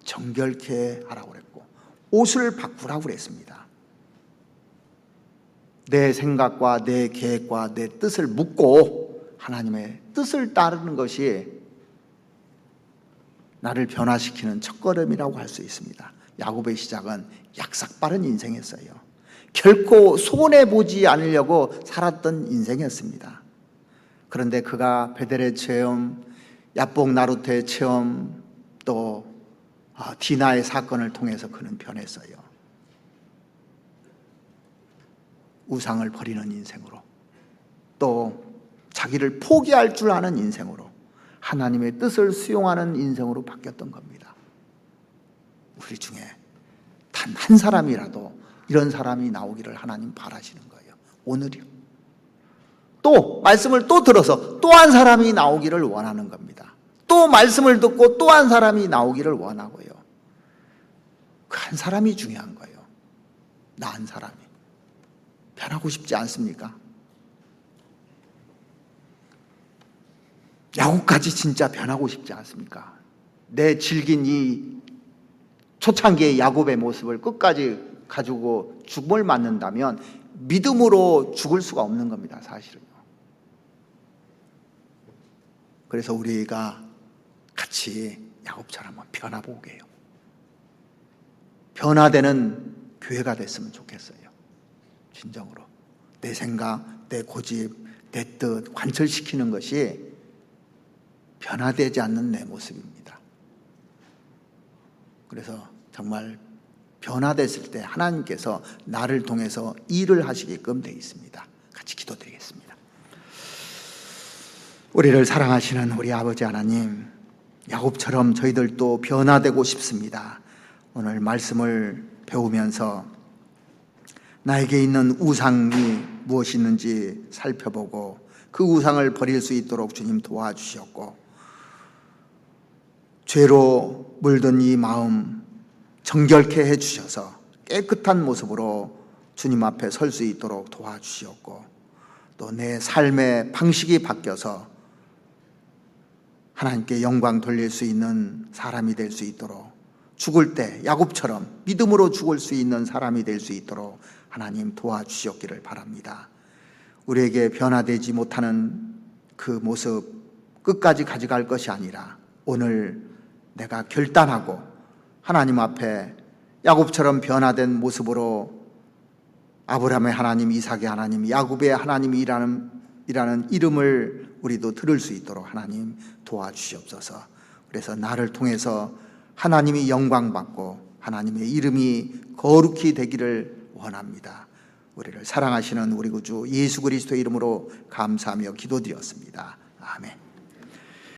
정결케 하라고 그랬고 옷을 바꾸라고 그랬습니다. 내 생각과 내 계획과 내 뜻을 묻고 하나님의 뜻을 따르는 것이 나를 변화시키는 첫걸음이라고 할 수 있습니다. 야곱의 시작은 약삭빠른 인생이었어요. 결코 손해보지 않으려고 살았던 인생이었습니다. 그런데 그가 베델의 체험, 야복 나루트의 체험, 또 디나의 사건을 통해서 그는 변했어요. 우상을 버리는 인생으로, 또 자기를 포기할 줄 아는 인생으로, 하나님의 뜻을 수용하는 인생으로 바뀌었던 겁니다. 우리 중에 단 한 사람이라도 이런 사람이 나오기를 하나님 바라시는 거예요. 오늘이요. 또 말씀을 또 들어서 또 한 사람이 나오기를 원하는 겁니다. 또 말씀을 듣고 또 한 사람이 나오기를 원하고요. 그 한 사람이 중요한 거예요. 나 한 사람이. 변하고 싶지 않습니까? 야곱까지 진짜 변하고 싶지 않습니까? 내 질긴 이 초창기의 야곱의 모습을 끝까지 가지고 죽음을 맞는다면 믿음으로 죽을 수가 없는 겁니다, 사실은요. 그래서 우리가 같이 야곱처럼 한번 변화보게 해요. 변화되는 교회가 됐으면 좋겠어요. 진정으로 내 생각, 내 고집, 내 뜻 관철시키는 것이 변화되지 않는 내 모습입니다. 그래서 정말 변화됐을 때 하나님께서 나를 통해서 일을 하시게끔 되어 있습니다. 같이 기도드리겠습니다. 우리를 사랑하시는 우리 아버지 하나님, 야곱처럼 저희들도 변화되고 싶습니다. 오늘 말씀을 배우면서 나에게 있는 우상이 무엇이 있는지 살펴보고 그 우상을 버릴 수 있도록 주님 도와주셨고, 죄로 물든 이 마음 정결케 해주셔서 깨끗한 모습으로 주님 앞에 설 수 있도록 도와주셨고, 또 내 삶의 방식이 바뀌어서 하나님께 영광 돌릴 수 있는 사람이 될 수 있도록, 죽을 때 야곱처럼 믿음으로 죽을 수 있는 사람이 될 수 있도록 하나님 도와주셨기를 바랍니다. 우리에게 변화되지 못하는 그 모습 끝까지 가져갈 것이 아니라 오늘 내가 결단하고 하나님 앞에 야곱처럼 변화된 모습으로 아브라함의 하나님, 이삭의 하나님, 야곱의 하나님이라는 이름을 우리도 들을 수 있도록 하나님 도와주시옵소서. 그래서 나를 통해서 하나님이 영광받고 하나님의 이름이 거룩히 되기를 원합니다. 우리를 사랑하시는 우리 구주 예수 그리스도의 이름으로 감사하며 기도드렸습니다. 아멘.